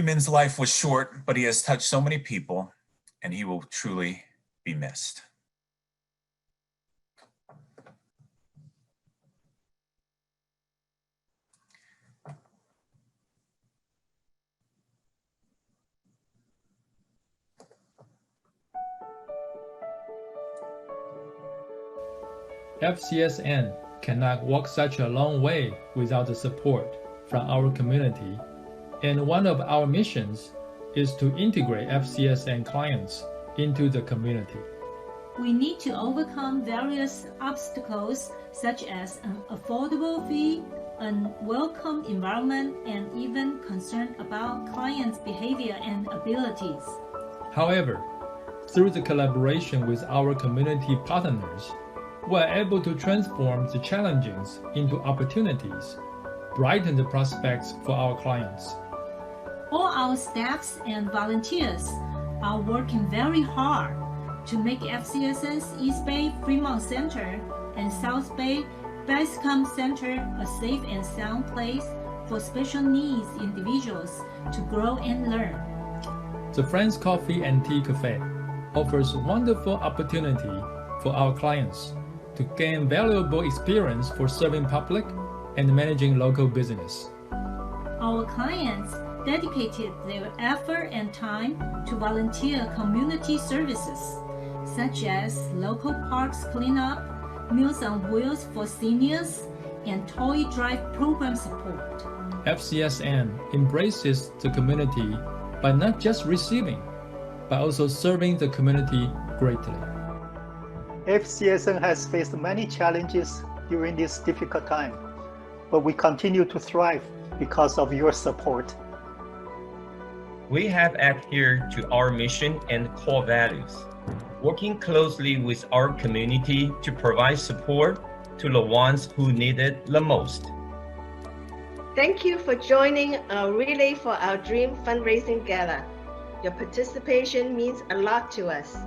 Min's life was short, but he has touched so many people, and he will truly be missed. FCSN cannot walk such a long way without the support from our community, and one of our missions is to integrate FCSN clients into the community. We need to overcome various obstacles such as an affordable fee, a welcome environment, and even concern about clients' behavior and abilities. However, through the collaboration with our community partners, we are able to transform the challenges into opportunities, brighten the prospects for our clients. All our staffs and volunteers are working very hard to make FCSN's East Bay Fremont Center and South Bay Bascom Center a safe and sound place for special needs individuals to grow and learn. The Friends Coffee and Tea Cafe offers wonderful opportunity for our clients to gain valuable experience for serving public and managing local business. Our clients dedicated their effort and time to volunteer community services, such as local parks cleanup, Meals on Wheels for seniors, and toy drive program support. FCSN embraces the community by not just receiving, but also serving the community greatly. FCSN has faced many challenges during this difficult time, but we continue to thrive because of your support. We have adhered to our mission and core values, working closely with our community to provide support to the ones who need it the most. Thank you for joining our Relay for Our Dream fundraising gala. Your participation means a lot to us.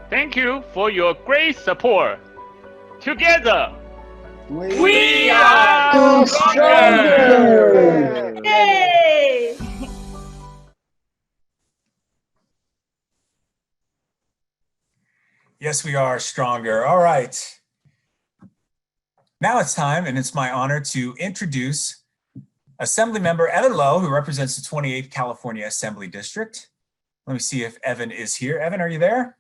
Thank you for your great support. Together, we are stronger! Yay! Yes, we are stronger. All right. Now it's time, and it's my honor to introduce Assemblymember Evan Lowe, who represents the 28th California Assembly District. Let me see if Evan is here. Evan, are you there?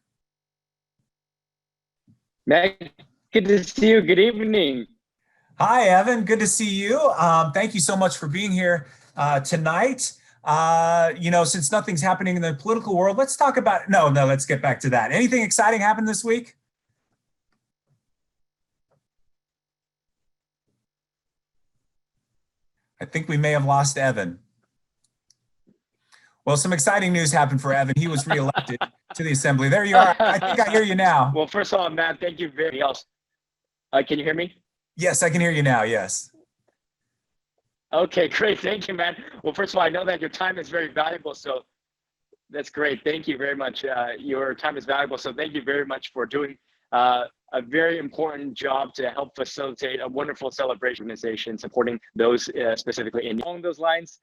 Matt, good to see you. Good evening. Hi, Evan. Good to see you. Thank you so much for being here tonight. Since nothing's happening in the political world, let's talk about, let's get back to that. Anything exciting happened this week? I think we may have lost Evan. Well, some exciting news happened for Evan. He was reelected to the Assembly. There you are. I think I hear you now. Well, first of all, Matt, thank you very much. Can you hear me? Yes, I can hear you now. Yes. Okay, great. Thank you, man. Well, first of all, I know that your time is very valuable, so that's great. Thank you very much. Your time is valuable, so thank you very much for doing a very important job to help facilitate a wonderful celebration organization supporting those specifically. And along those lines,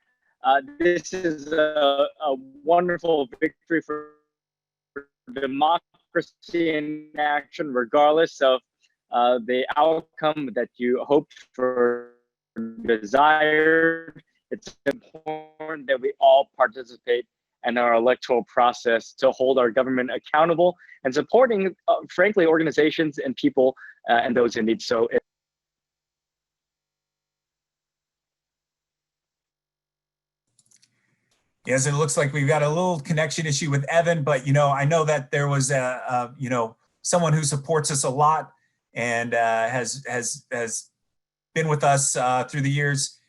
this is a wonderful victory for democracy in action, regardless of the outcome that you hoped for, desired. It's important that we all participate in our electoral process to hold our government accountable and supporting, frankly, organizations and people and those in need. So yes, it looks like we've got a little connection issue with Evan, but I know that there was someone who supports us a lot and has been with us through the years,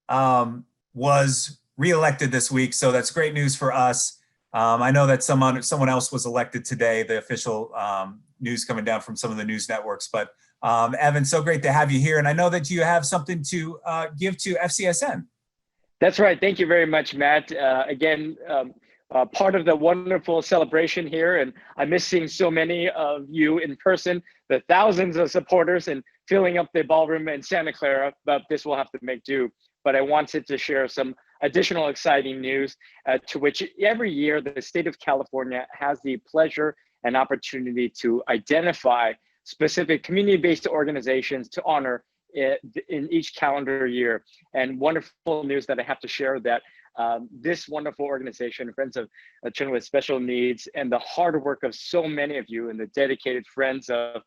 was reelected this week. So that's great news for us. I know that someone else was elected today, the official news coming down from some of the news networks. But Evan, so great to have you here. And I know that you have something to give to FCSN. That's right. Thank you very much, Matt. Again, part of the wonderful celebration here, and I miss seeing so many of you in person, the thousands of supporters and filling up the ballroom in Santa Clara, but this will have to make do. But I wanted to share some additional exciting news to which every year the state of California has the pleasure and opportunity to identify specific community-based organizations to honor in each calendar year. And wonderful news that I have to share that this wonderful organization, Friends of Children with Special Needs, and the hard work of so many of you and the dedicated friends of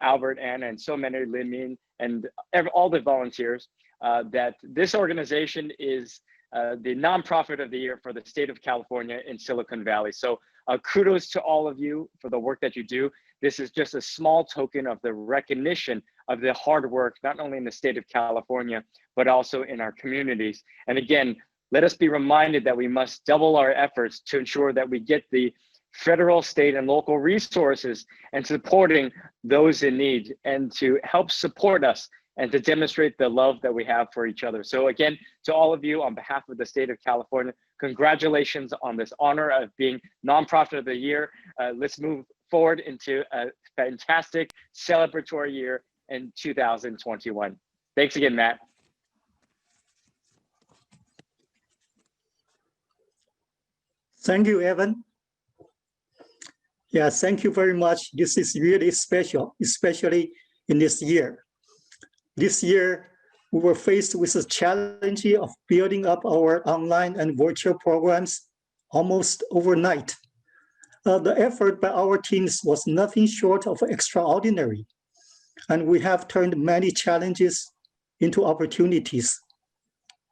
Albert, Anna, and so many, Lin and all the volunteers, that this organization is the nonprofit of the year for the state of California in Silicon Valley. So kudos to all of you for the work that you do. This is just a small token of the recognition of the hard work, not only in the state of California, but also in our communities. And again, let us be reminded that we must double our efforts to ensure that we get the federal, state, and local resources and supporting those in need, and to help support us and to demonstrate the love that we have for each other. So again, to all of you, on behalf of the state of California, congratulations on this honor of being Nonprofit of the Year. Let's move forward into a fantastic celebratory year in 2021. Thanks again, Matt. Thank you, Evan. Yeah, thank you very much. This is really special, especially in this year. This year, we were faced with the challenge of building up our online and virtual programs almost overnight. The effort by our teams was nothing short of extraordinary, and we have turned many challenges into opportunities.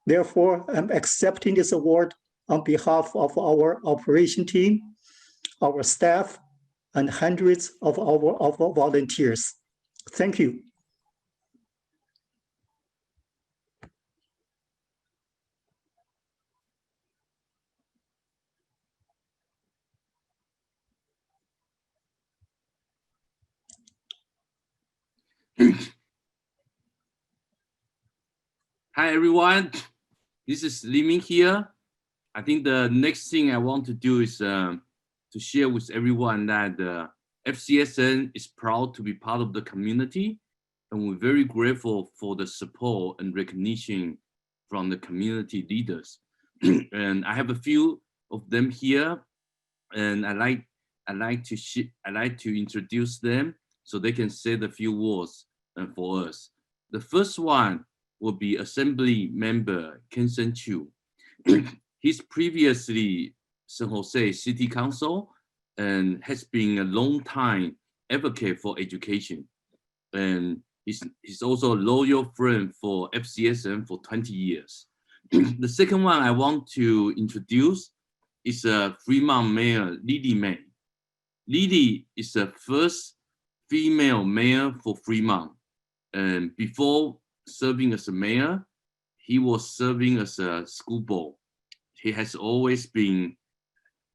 Therefore, I'm accepting this award on behalf of our operation team, our staff, and hundreds of our volunteers. Thank you. Hi, everyone. This is Liming here. I think the next thing I want to do is to share with everyone that FCSN is proud to be part of the community, and we're very grateful for the support and recognition from the community leaders. And I have a few of them here, and I like to introduce them so they can say the few words for us. The first one will be Assembly Member Kenson Chu. He's previously San Jose City Council and has been a long time advocate for education. And he's also a loyal friend for FCSN for 20 years. The second one I want to introduce is Fremont Mayor Lily May. Lily is the first female mayor for Fremont. And before serving as a mayor, he was serving as a school board. He has always been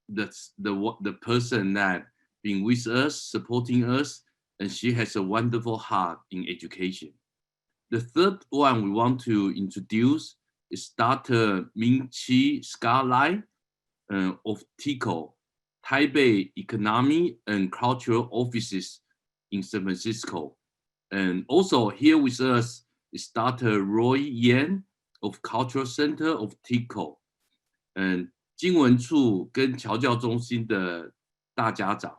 the person that been with us, supporting us, and she has a wonderful heart in education. The third one we want to introduce is Dr. Ming-Chi Scarlett of TICO, Taipei Economy and Cultural Offices in San Francisco. And also here with us is Dr. Roy Yan of Cultural Center of TICO. 经文处跟侨教中心的大家长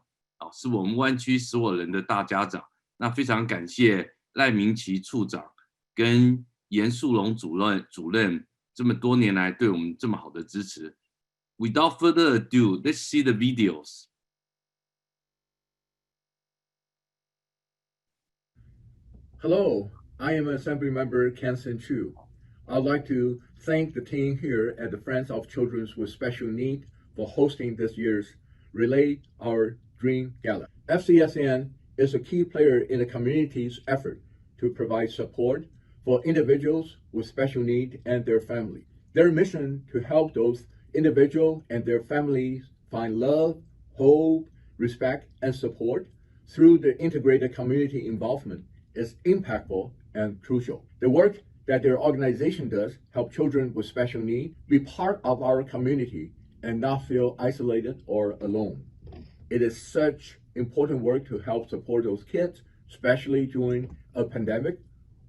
是我们湾区所有人的大家长。那非常感谢赖明奇处长跟严树龙主任这么多年来对我们这么好的支持。Without further ado, let's see the videos. Hello, I am Assembly Member Kenson Chu. I'd like to thank the team here at the Friends of Children with Special Needs for hosting this year's Relay Our Dream Gala. FCSN is a key player in the community's effort to provide support for individuals with special needs and their family. Their mission to help those individuals and their families find love, hope, respect, and support through the integrated community involvement is impactful and crucial. The work that their organization does help children with special needs be part of our community and not feel isolated or alone. It is such important work to help support those kids, especially during a pandemic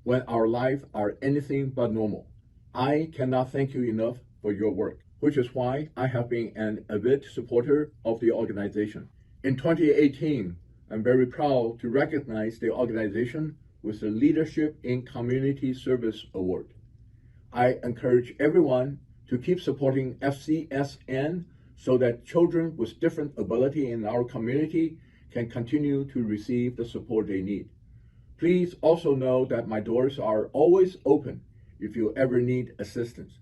when our lives are anything but normal. I cannot thank you enough for your work, which is why I have been an avid supporter of the organization. In 2018, I'm very proud to recognize the organization with the Leadership in Community Service Award. I encourage everyone to keep supporting FCSN so that children with different ability in our community can continue to receive the support they need. Please also know that my doors are always open if you ever need assistance.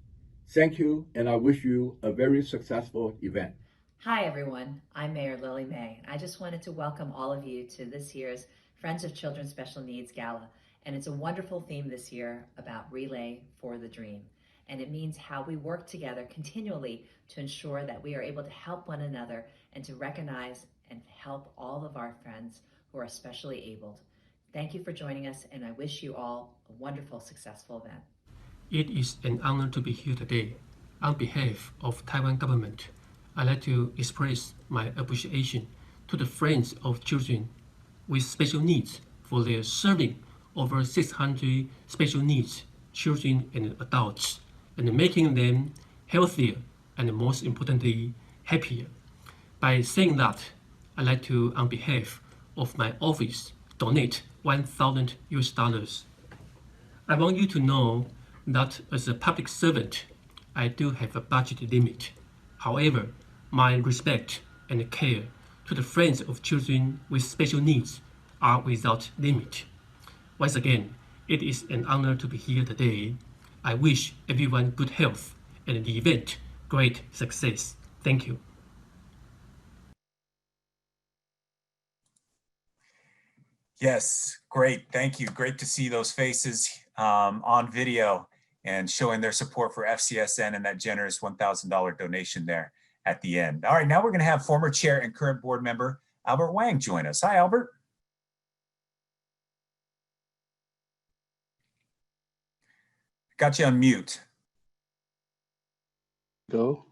Thank you, and I wish you a very successful event. Hi everyone, I'm Mayor Lily May. I just wanted to welcome all of you to this year's Friends of Children Special Needs Gala. And it's a wonderful theme this year about Relay for the Dream. And it means how we work together continually to ensure that we are able to help one another and to recognize and help all of our friends who are specially abled. Thank you for joining us, and I wish you all a wonderful, successful event. It is an honor to be here today. On behalf of Taiwan government, I'd like to express my appreciation to the Friends of Children with Special Needs for their serving over 600 special needs children and adults, and making them healthier and most importantly, happier. By saying that, I'd like to, on behalf of my office, donate $1,000. I want you to know that as a public servant, I do have a budget limit. However, my respect and care to the Friends of Children with Special Needs are without limit. Once again, it is an honor to be here today. I wish everyone good health and the event great success. Thank you. Yes, great. Thank you. Great to see those faces on video and showing their support for FCSN and that generous $1,000 donation there at the end. All right, now we're going to have former chair and current board member Albert Wang join us. Hi, Albert. Got you on mute. Go.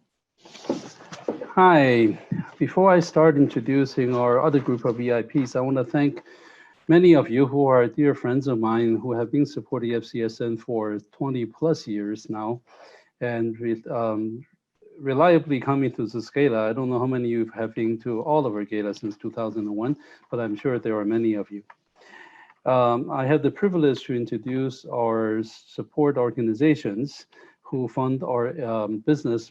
Hi. Before I start introducing our other group of VIPs, I want to thank many of you who are dear friends of mine who have been supporting FCSN for 20 plus years now and reliably coming to this gala. I don't know how many of you have been to all of our gala since 2001, but I'm sure there are many of you. I have the privilege to introduce our support organizations who fund our business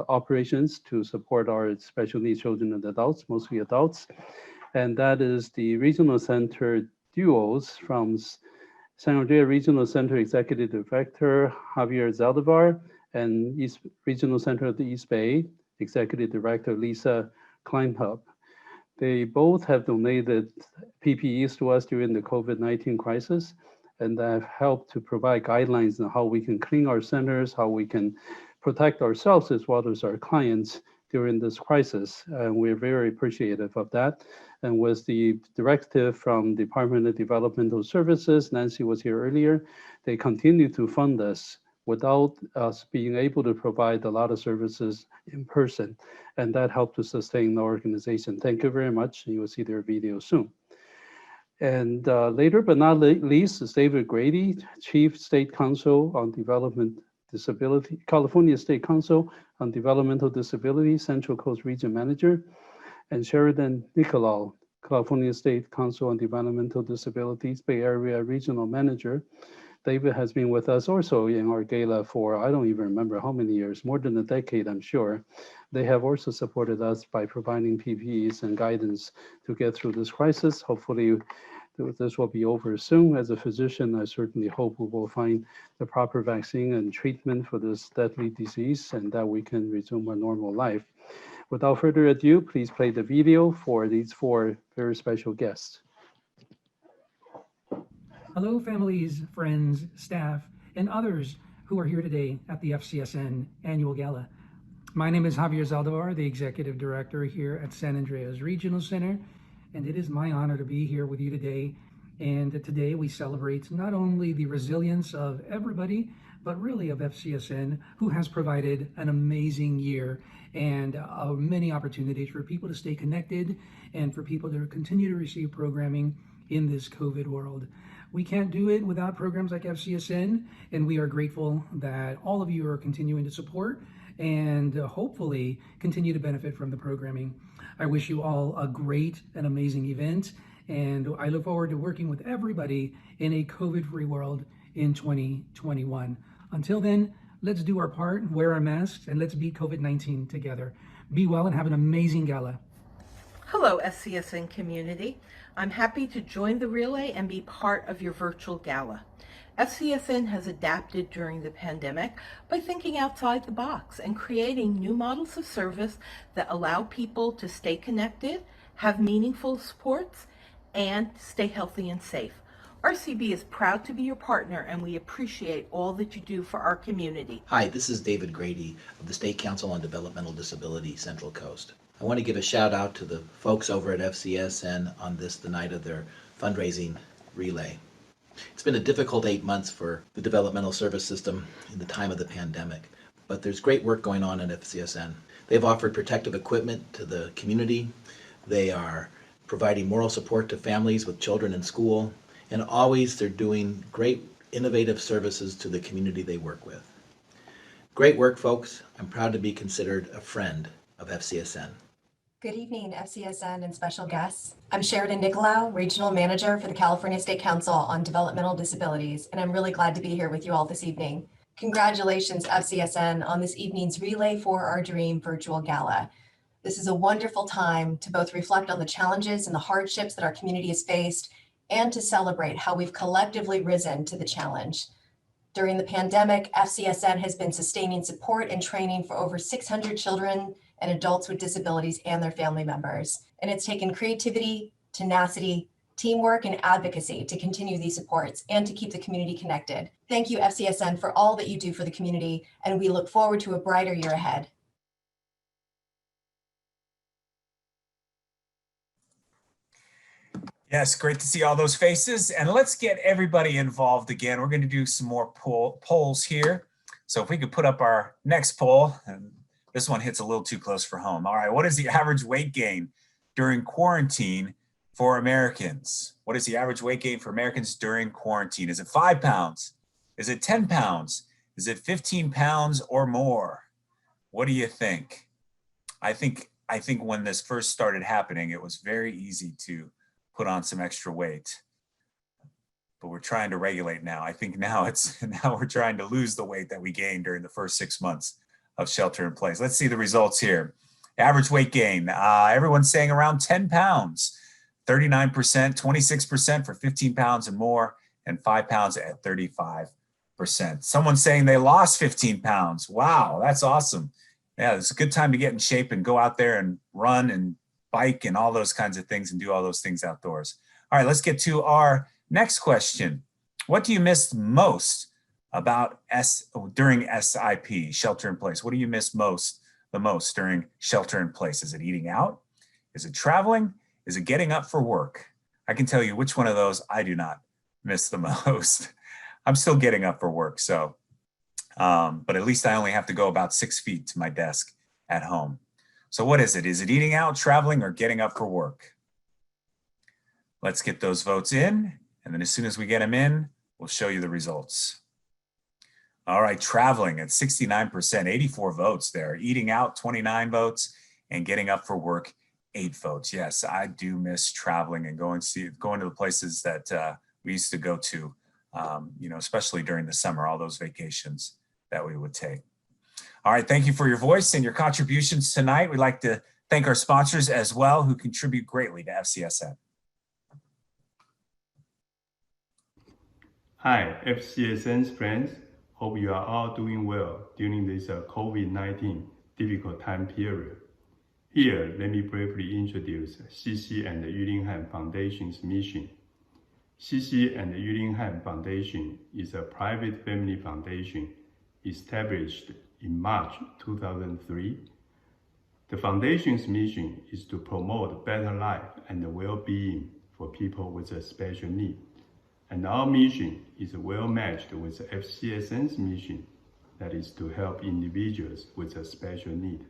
operations to support our special needs children and adults, mostly adults. And that is the Regional Center duos from San Jose Regional Center Executive Director Javier Zaldivar and East Regional Center of the East Bay Executive Director Lisa Kleinhub. They both have donated PPEs to us during the COVID-19 crisis, and have helped to provide guidelines on how we can clean our centers, how we can protect ourselves as well as our clients during this crisis. And we're very appreciative of that. And with the directive from Department of Developmental Services, Nancy was here earlier, they continue to fund us without us being able to provide a lot of services in person. And that helped to sustain the organization. Thank you very much. You will see their video soon. And later but not least is David Grady, Chief State Counsel on Development Disability, California State Council on Developmental Disability, Central Coast Region Manager, and Sheridan Nicolau, California State Council on Developmental Disabilities, Bay Area Regional Manager. David has been with us also in our gala for, I don't even remember how many years, more than a decade, I'm sure. They have also supported us by providing PPEs and guidance to get through this crisis. Hopefully, this will be over soon. As a physician, I certainly hope we will find the proper vaccine and treatment for this deadly disease and that we can resume our normal life. Without further ado, please play the video for these four very special guests. Hello, families, friends, staff, and others who are here today at the FCSN Annual Gala. My name is Javier Zaldivar, the Executive Director here at San Andreas Regional Center, and it is my honor to be here with you today. And today we celebrate not only the resilience of everybody, but really of FCSN, who has provided an amazing year and many opportunities for people to stay connected and for people to continue to receive programming in this COVID world. We can't do it without programs like FCSN, and we are grateful that all of you are continuing to support and hopefully continue to benefit from the programming. I wish you all a great and amazing event, and I look forward to working with everybody in a COVID-free world in 2021. Until then, let's do our part, wear our masks, and let's beat COVID-19 together. Be well and have an amazing gala. Hello, FCSN community. I'm happy to join the relay and be part of your virtual gala. FCSN has adapted during the pandemic by thinking outside the box and creating new models of service that allow people to stay connected, have meaningful supports, and stay healthy and safe. RCB is proud to be your partner, and we appreciate all that you do for our community. Hi, this is David Grady of the State Council on Developmental Disability Central Coast. I want to give a shout out to the folks over at FCSN on the night of their fundraising relay. It's been a difficult 8 months for the developmental service system in the time of the pandemic, but there's great work going on at FCSN. They've offered protective equipment to the community. They are providing moral support to families with children in school, and always they're doing great innovative services to the community they work with. Great work, folks. I'm proud to be considered a friend of FCSN. Good evening, FCSN and special guests. I'm Sheridan Nicolau, Regional Manager for the California State Council on Developmental Disabilities, and I'm really glad to be here with you all this evening. Congratulations, FCSN, on this evening's Relay for Our Dream virtual gala. This is a wonderful time to both reflect on the challenges and the hardships that our community has faced and to celebrate how we've collectively risen to the challenge. During the pandemic, FCSN has been sustaining support and training for over 600 children and adults with disabilities and their family members. And it's taken creativity, tenacity, teamwork, and advocacy to continue these supports and to keep the community connected. Thank you, FCSN, for all that you do for the community, and we look forward to a brighter year ahead. Yes, great to see all those faces. And let's get everybody involved again. We're going to do some more polls here. So if we could put up our next poll, and this one hits a little too close for home. All right, what is the average weight gain during quarantine for Americans? What is the average weight gain for Americans during quarantine? Is it 5 pounds? Is it 10 pounds? Is it 15 pounds or more? What do you think? I think when this first started happening, it was very easy to put on some extra weight, but we're trying to regulate now. I think now we're trying to lose the weight that we gained during the first 6 months of shelter in place. Let's see the results here. Average weight gain, everyone's saying around 10 pounds, 39%, 26% for 15 pounds and more, and 5 pounds at 35%. Someone's saying they lost 15 pounds. Wow, that's awesome. Yeah, it's a good time to get in shape and go out there and run and bike and all those kinds of things and do all those things outdoors. All right, let's get to our next question. What do you miss most about during SIP, shelter in place? What do you miss the most during shelter in place? Is it eating out? Is it traveling? Is it getting up for work? I can tell you which one of those I do not miss the most. I'm still getting up for work, so, but at least I only have to go about 6 feet to my desk at home. So what is it? Is it eating out, traveling, or getting up for work? Let's get those votes in, and then as soon as we get them in, we'll show you the results. All right, traveling at 69%, 84 votes there. Eating out, 29 votes, and getting up for work, 8 votes. Yes, I do miss traveling and going to the places that we used to go to, especially during the summer, all those vacations that we would take. All right, thank you for your voice and your contributions tonight. We'd like to thank our sponsors as well, who contribute greatly to FCSN. Hi, FCSN's friends. Hope you are all doing well during this COVID-19 difficult time period. Here, let me briefly introduce CC and the Yuling Foundation's mission. CC and the Yuling Foundation is a private family foundation established in March 2003. The foundation's mission is to promote better life and well-being for people with a special need. And our mission is well matched with FCSN's mission, that is to help individuals with a special need.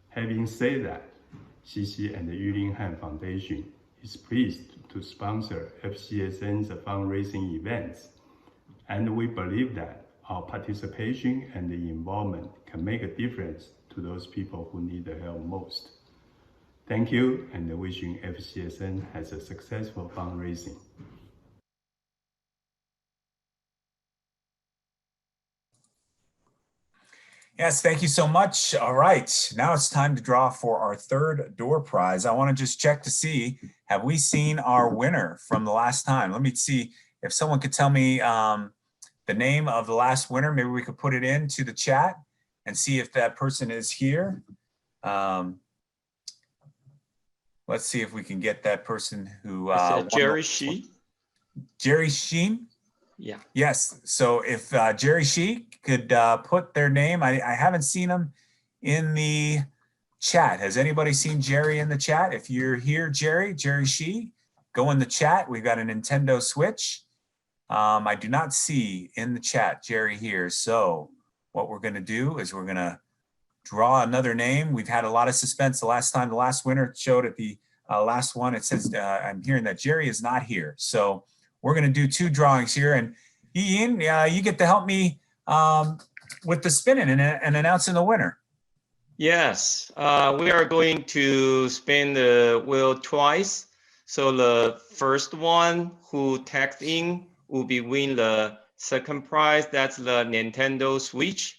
Having said that, CC and the Yuling Foundation is pleased to sponsor FCSN's fundraising events, and we believe that our participation and involvement can make a difference to those people who need the help most. Thank you, and wishing FCSN has a successful fundraising. Yes, thank you so much. All right, now it's time to draw for our third door prize. I want to just check to see, have we seen our winner from the last time? Let me see if someone could tell me the name of the last winner. Maybe we could put it into the chat and see if that person is here. Let's see if we can get that person who Jerry Shee. Jerry Sheen? Yeah. Yes. So if Jerry Shee could put their name, I haven't seen them in the chat. Has anybody seen Jerry in the chat? If you're here, Jerry Shee, go in the chat. We've got a Nintendo Switch. I do not see in the chat Jerry here. So what we're going to do is we're going to draw another name. We've had a lot of suspense the last time. The last winner showed at the last one. It says, I'm hearing that Jerry is not here. So we're going to do two drawings here. And Ian, you get to help me with the spinning and announcing the winner. Yes, we are going to spin the wheel twice. So the first one who tagged in will be win the second prize. That's the Nintendo Switch.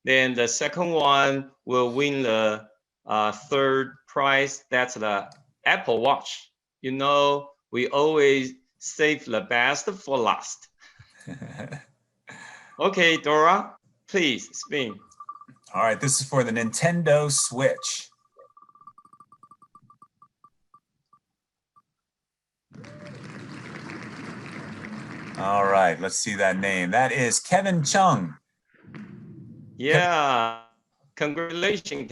Then the second one will win the third prize. That's the Apple Watch. You know, we always save the best for last. Okay, Dora, please spin. All right, this is for the Nintendo Switch. All right, let's see that name. That is Kevin Chung. Yeah, congratulations.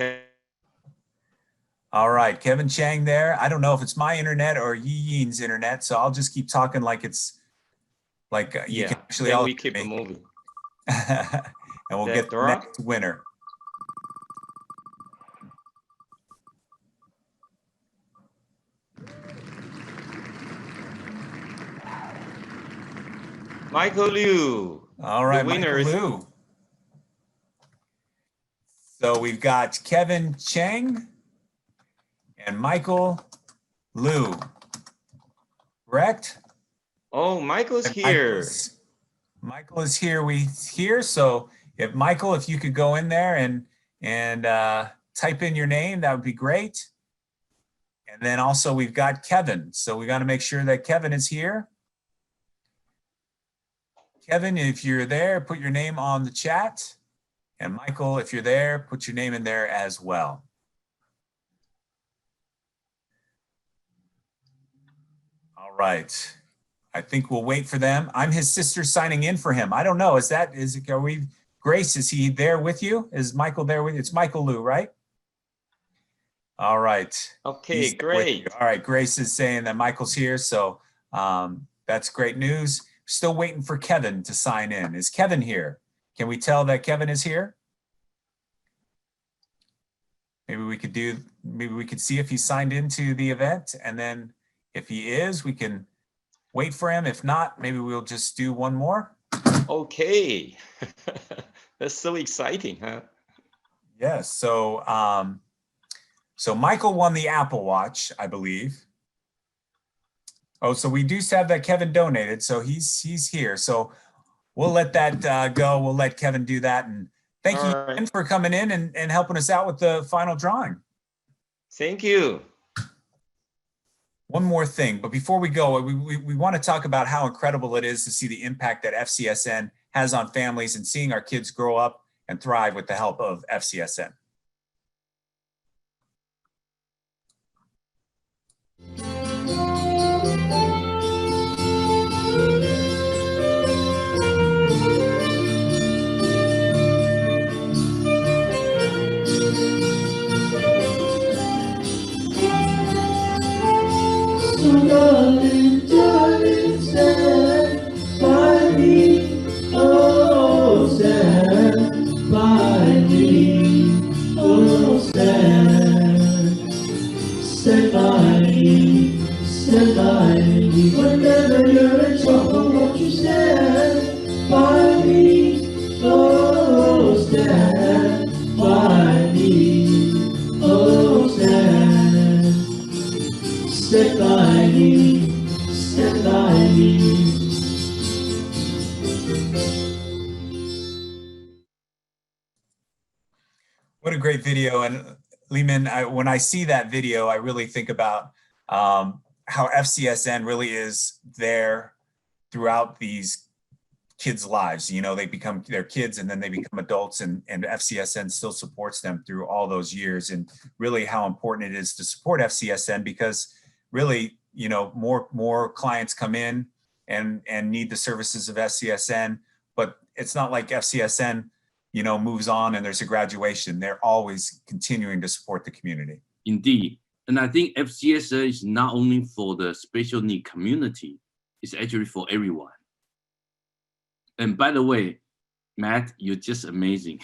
All right, Kevin Chang there. I don't know if it's my internet or Yi Yin's internet, so I'll just keep talking like it's like you can actually all we keep it moving. And we'll get the next winner. Michael Liu. All right, the winner Michael Liu. So we've got Kevin Chang and Michael Liu. Correct? Oh, Michael's here. Michael is here. So if Michael, if you could go in there and type in your name, that would be great. And then also we've got Kevin. So we got to make sure that Kevin is here. Kevin, if you're there, put your name on the chat. And Michael, if you're there, put your name in there as well. All right. I think we'll wait for them. I'm his sister signing in for him. I don't know. Grace, is he there with you? Is Michael there with you? It's Michael Liu, right? All right. Okay, great. All right. Grace is saying that Michael's here. So that's great news. Still waiting for Kevin to sign in. Is Kevin here? Can we tell that Kevin is here? Maybe we could see if he signed into the event. And then if he is, we can wait for him. If not, maybe we'll just do one more. Okay. That's so exciting, huh? Yes. So, so Michael won the Apple Watch, I believe. Oh, so we do have that Kevin donated. So he's here. So we'll let that go. We'll let Kevin do that. And thank you Ian, for coming in and helping us out with the final drawing. Thank you. One more thing, but before we go, we want to talk about how incredible it is to see the impact that FCSN has on families and seeing our kids grow up and thrive with the help of FCSN. Darling, darling, stand by me. Oh, stand by me. stand by me, stand by me. What a great video. And Lehman, when I see that video, I really think about how FCSN really is there throughout these kids' lives. You know, they become their kids and then they become adults, and FCSN still supports them through all those years. And really how important it is to support FCSN, because really, you know, more clients come in and need the services of FCSN, but it's not like FCSN, you know, moves on and there's a graduation. They're always continuing to support the community. Indeed. And I think FCSN is not only for the special need community, it's actually for everyone. And by the way, Matt, you're just amazing.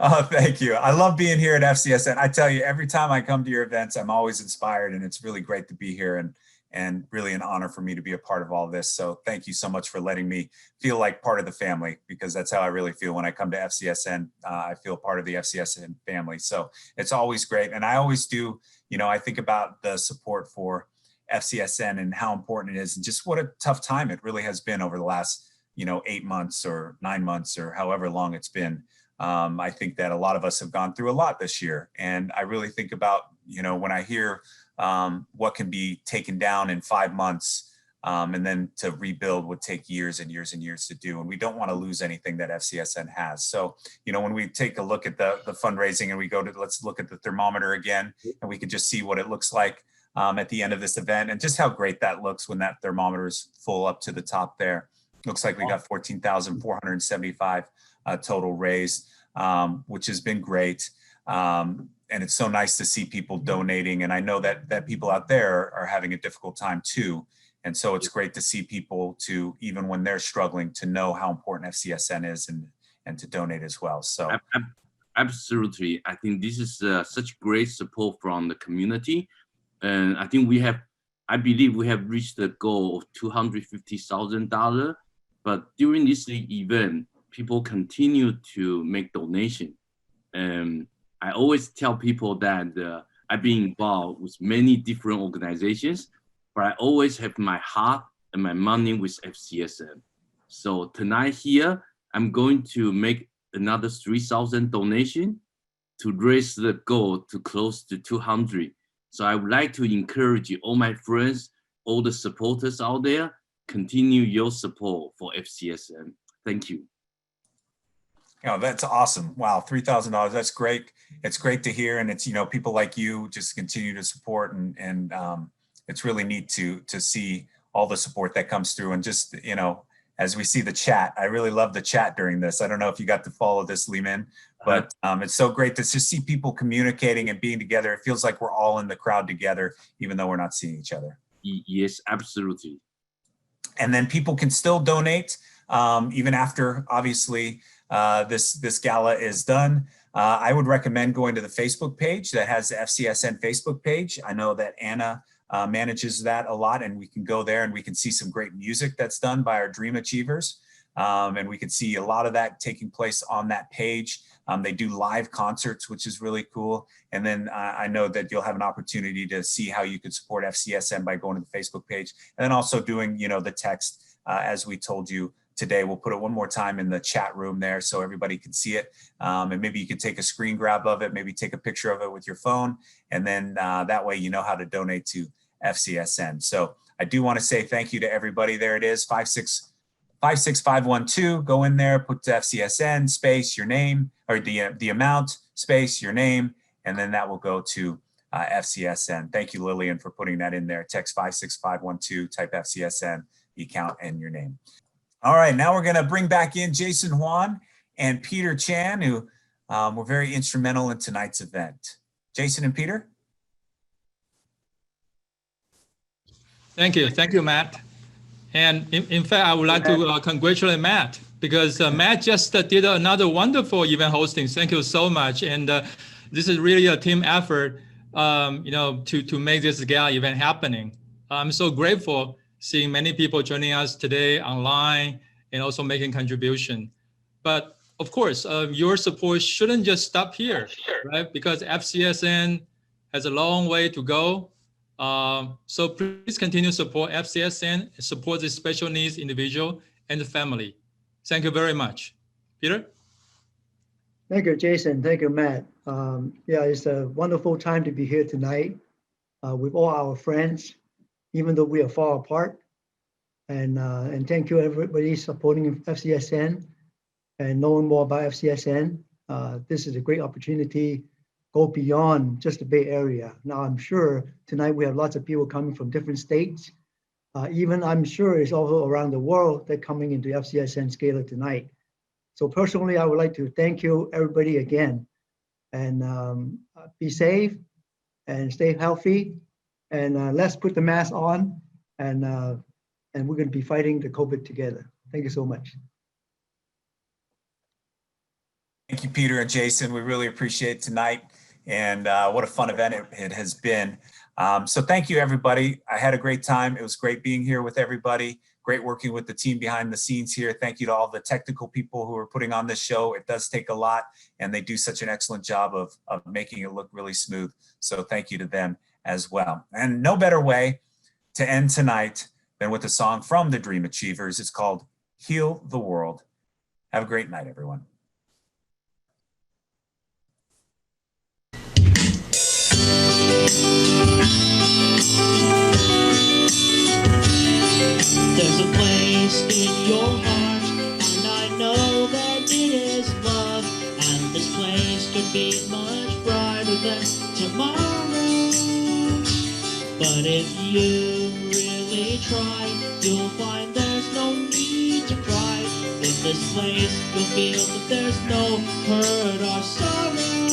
Oh, thank you. I love being here at FCSN. I tell you, every time I come to your events, I'm always inspired, and it's really great to be here, and really an honor for me to be a part of all this. So thank you so much for letting me feel like part of the family, because that's how I really feel when I come to FCSN. I feel part of the FCSN family. So it's always great. And I always do, you know, I think about the support for FCSN and how important it is, and just what a tough time it really has been over the last, you know, 8 months or 9 months or however long it's been. I think that a lot of us have gone through a lot this year. And I really think about, you know, when I hear what can be taken down in 5 months, and then to rebuild would take years and years and years to do. And we don't want to lose anything that FCSN has. So, you know, when we take a look at the fundraising and we go to, let's look at the thermometer again, and we can just see what it looks like at the end of this event, and just how great that looks when that thermometer is full up to the top there. Looks like we got 14,475 total raised, which has been great. And it's so nice to see people donating. And I know that people out there are having a difficult time too. And so it's great to see people to, even when they're struggling, to know how important FCSN is and to donate as well. So absolutely. I think this is such great support from the community. And I think I believe we have reached the goal of $250,000. But during this event, people continue to make donation. And I always tell people that I've been involved with many different organizations, but I always have my heart and my money with FCSN. So tonight here, I'm going to make another 3,000 donation to raise the goal to close to 200. So I would like to encourage all my friends, all the supporters out there, continue your support for FCSN. Thank you. Oh, that's awesome. Wow, $3,000. That's great. It's great to hear. And it's, you know, people like you just continue to support, and it's really neat to see all the support that comes through. And just, you know, as we see the chat, I really love the chat during this. I don't know if you got to follow this, Lehman, but it's so great to just see people communicating and being together. It feels like we're all in the crowd together, even though we're not seeing each other. Yes, absolutely. And then people can still donate even after, obviously, this gala is done. I would recommend going to the Facebook page that has the FCSN Facebook page. I know that Anna manages that a lot, and we can go there and we can see some great music that's done by our Dream Achievers. And we can see a lot of that taking place on that page. They do live concerts, which is really cool. And then I know that you'll have an opportunity to see how you could support FCSN by going to the Facebook page, and then also doing, you know, the text as we told you today. We'll put it one more time in the chat room there so everybody can see it. And maybe you can take a screen grab of it, maybe take a picture of it with your phone. And then that way you know how to donate to FCSN. So I do want to say thank you to everybody. There it is, 56512. Go in there, put the FCSN space, your name, or the amount, space, your name, and then that will go to FCSN. Thank you, Lillian, for putting that in there. Text 56512, type FCSN, the account, and your name. All right, now we're going to bring back in Jason Huan and Peter Chan, who were very instrumental in tonight's event. Jason and Peter. Thank you, Matt. And in fact, I would like to congratulate Matt, because Matt just did another wonderful event hosting. Thank you so much. And this is really a team effort, you know, to make this gala event happening. I'm so grateful seeing many people joining us today online and also making contribution. But of course, your support shouldn't just stop here, right? Because FCSN has a long way to go. So please continue to support FCSN, support the special needs individual and the family. Thank you very much. Peter? Thank you, Jason. Thank you, Matt. Yeah, it's a wonderful time to be here tonight with all our friends, even though we are far apart. And thank you, everybody, supporting FCSN and knowing more about FCSN. This is a great opportunity, go beyond just the Bay Area. Now, I'm sure tonight we have lots of people coming from different states. Even I'm sure it's also around the world that coming into FCSN Gala tonight. So personally, I would like to thank you, everybody, again, and be safe and stay healthy, and let's put the mask on, and we're going to be fighting the COVID together. Thank you so much. Thank you, Peter and Jason. We really appreciate tonight, and what a fun event it has been. So thank you, everybody. I had a great time. It was great being here with everybody. Great working with the team behind the scenes here. Thank you to all the technical people who are putting on this show. It does take a lot, and they do such an excellent job of making it look really smooth. So thank you to them as well. And no better way to end tonight than with a song from the Dream Achievers. It's called Heal the World. Have a great night, everyone. There's a place in your heart, and I know that it is love, and this place could be much brighter than tomorrow. But if you really try, you'll find there's no need to cry. In this place, you'll feel that there's no hurt or sorrow.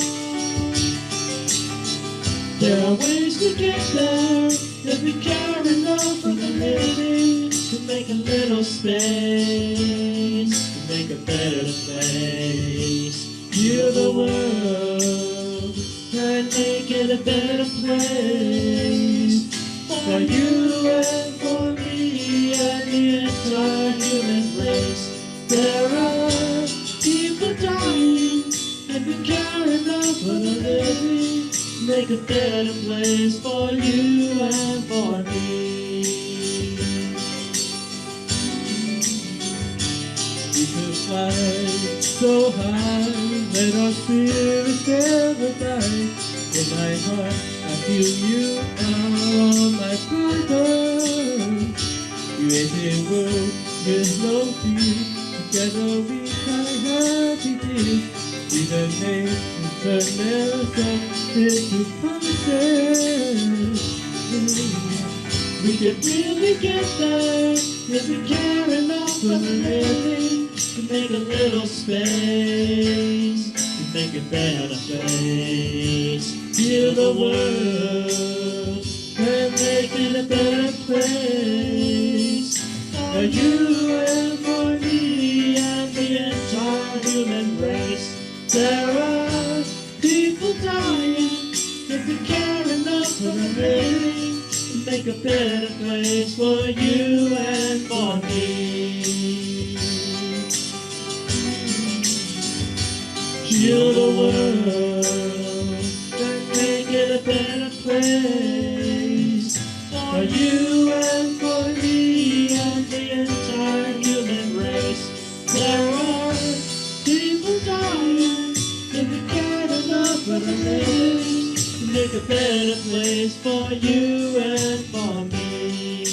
There are ways to get there if we care enough for the living, to make a little space, to make a better place. Heal the world and make it a better place for you and for me and the entire human race. There are people dying, and we care enough for the living, make a better place for you and for me. We could fly so high, let our spirits never die. In my heart, I feel you are my brother. Created world with no fear, together we can happiness. Even nations turn themselves into promises. We can really get there if we care enough for the living, to make a little space, to make a better place. Heal the world and make it a better place for you and for me and the entire human race. There are people dying if we care enough for the living, to make a better place for you and for me. Heal the world and make it a better place for you and for me and the entire human race. There are people dying if we care enough for the living, to make a better place for you and for me.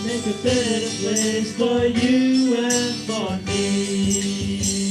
Make a better place for you and for me.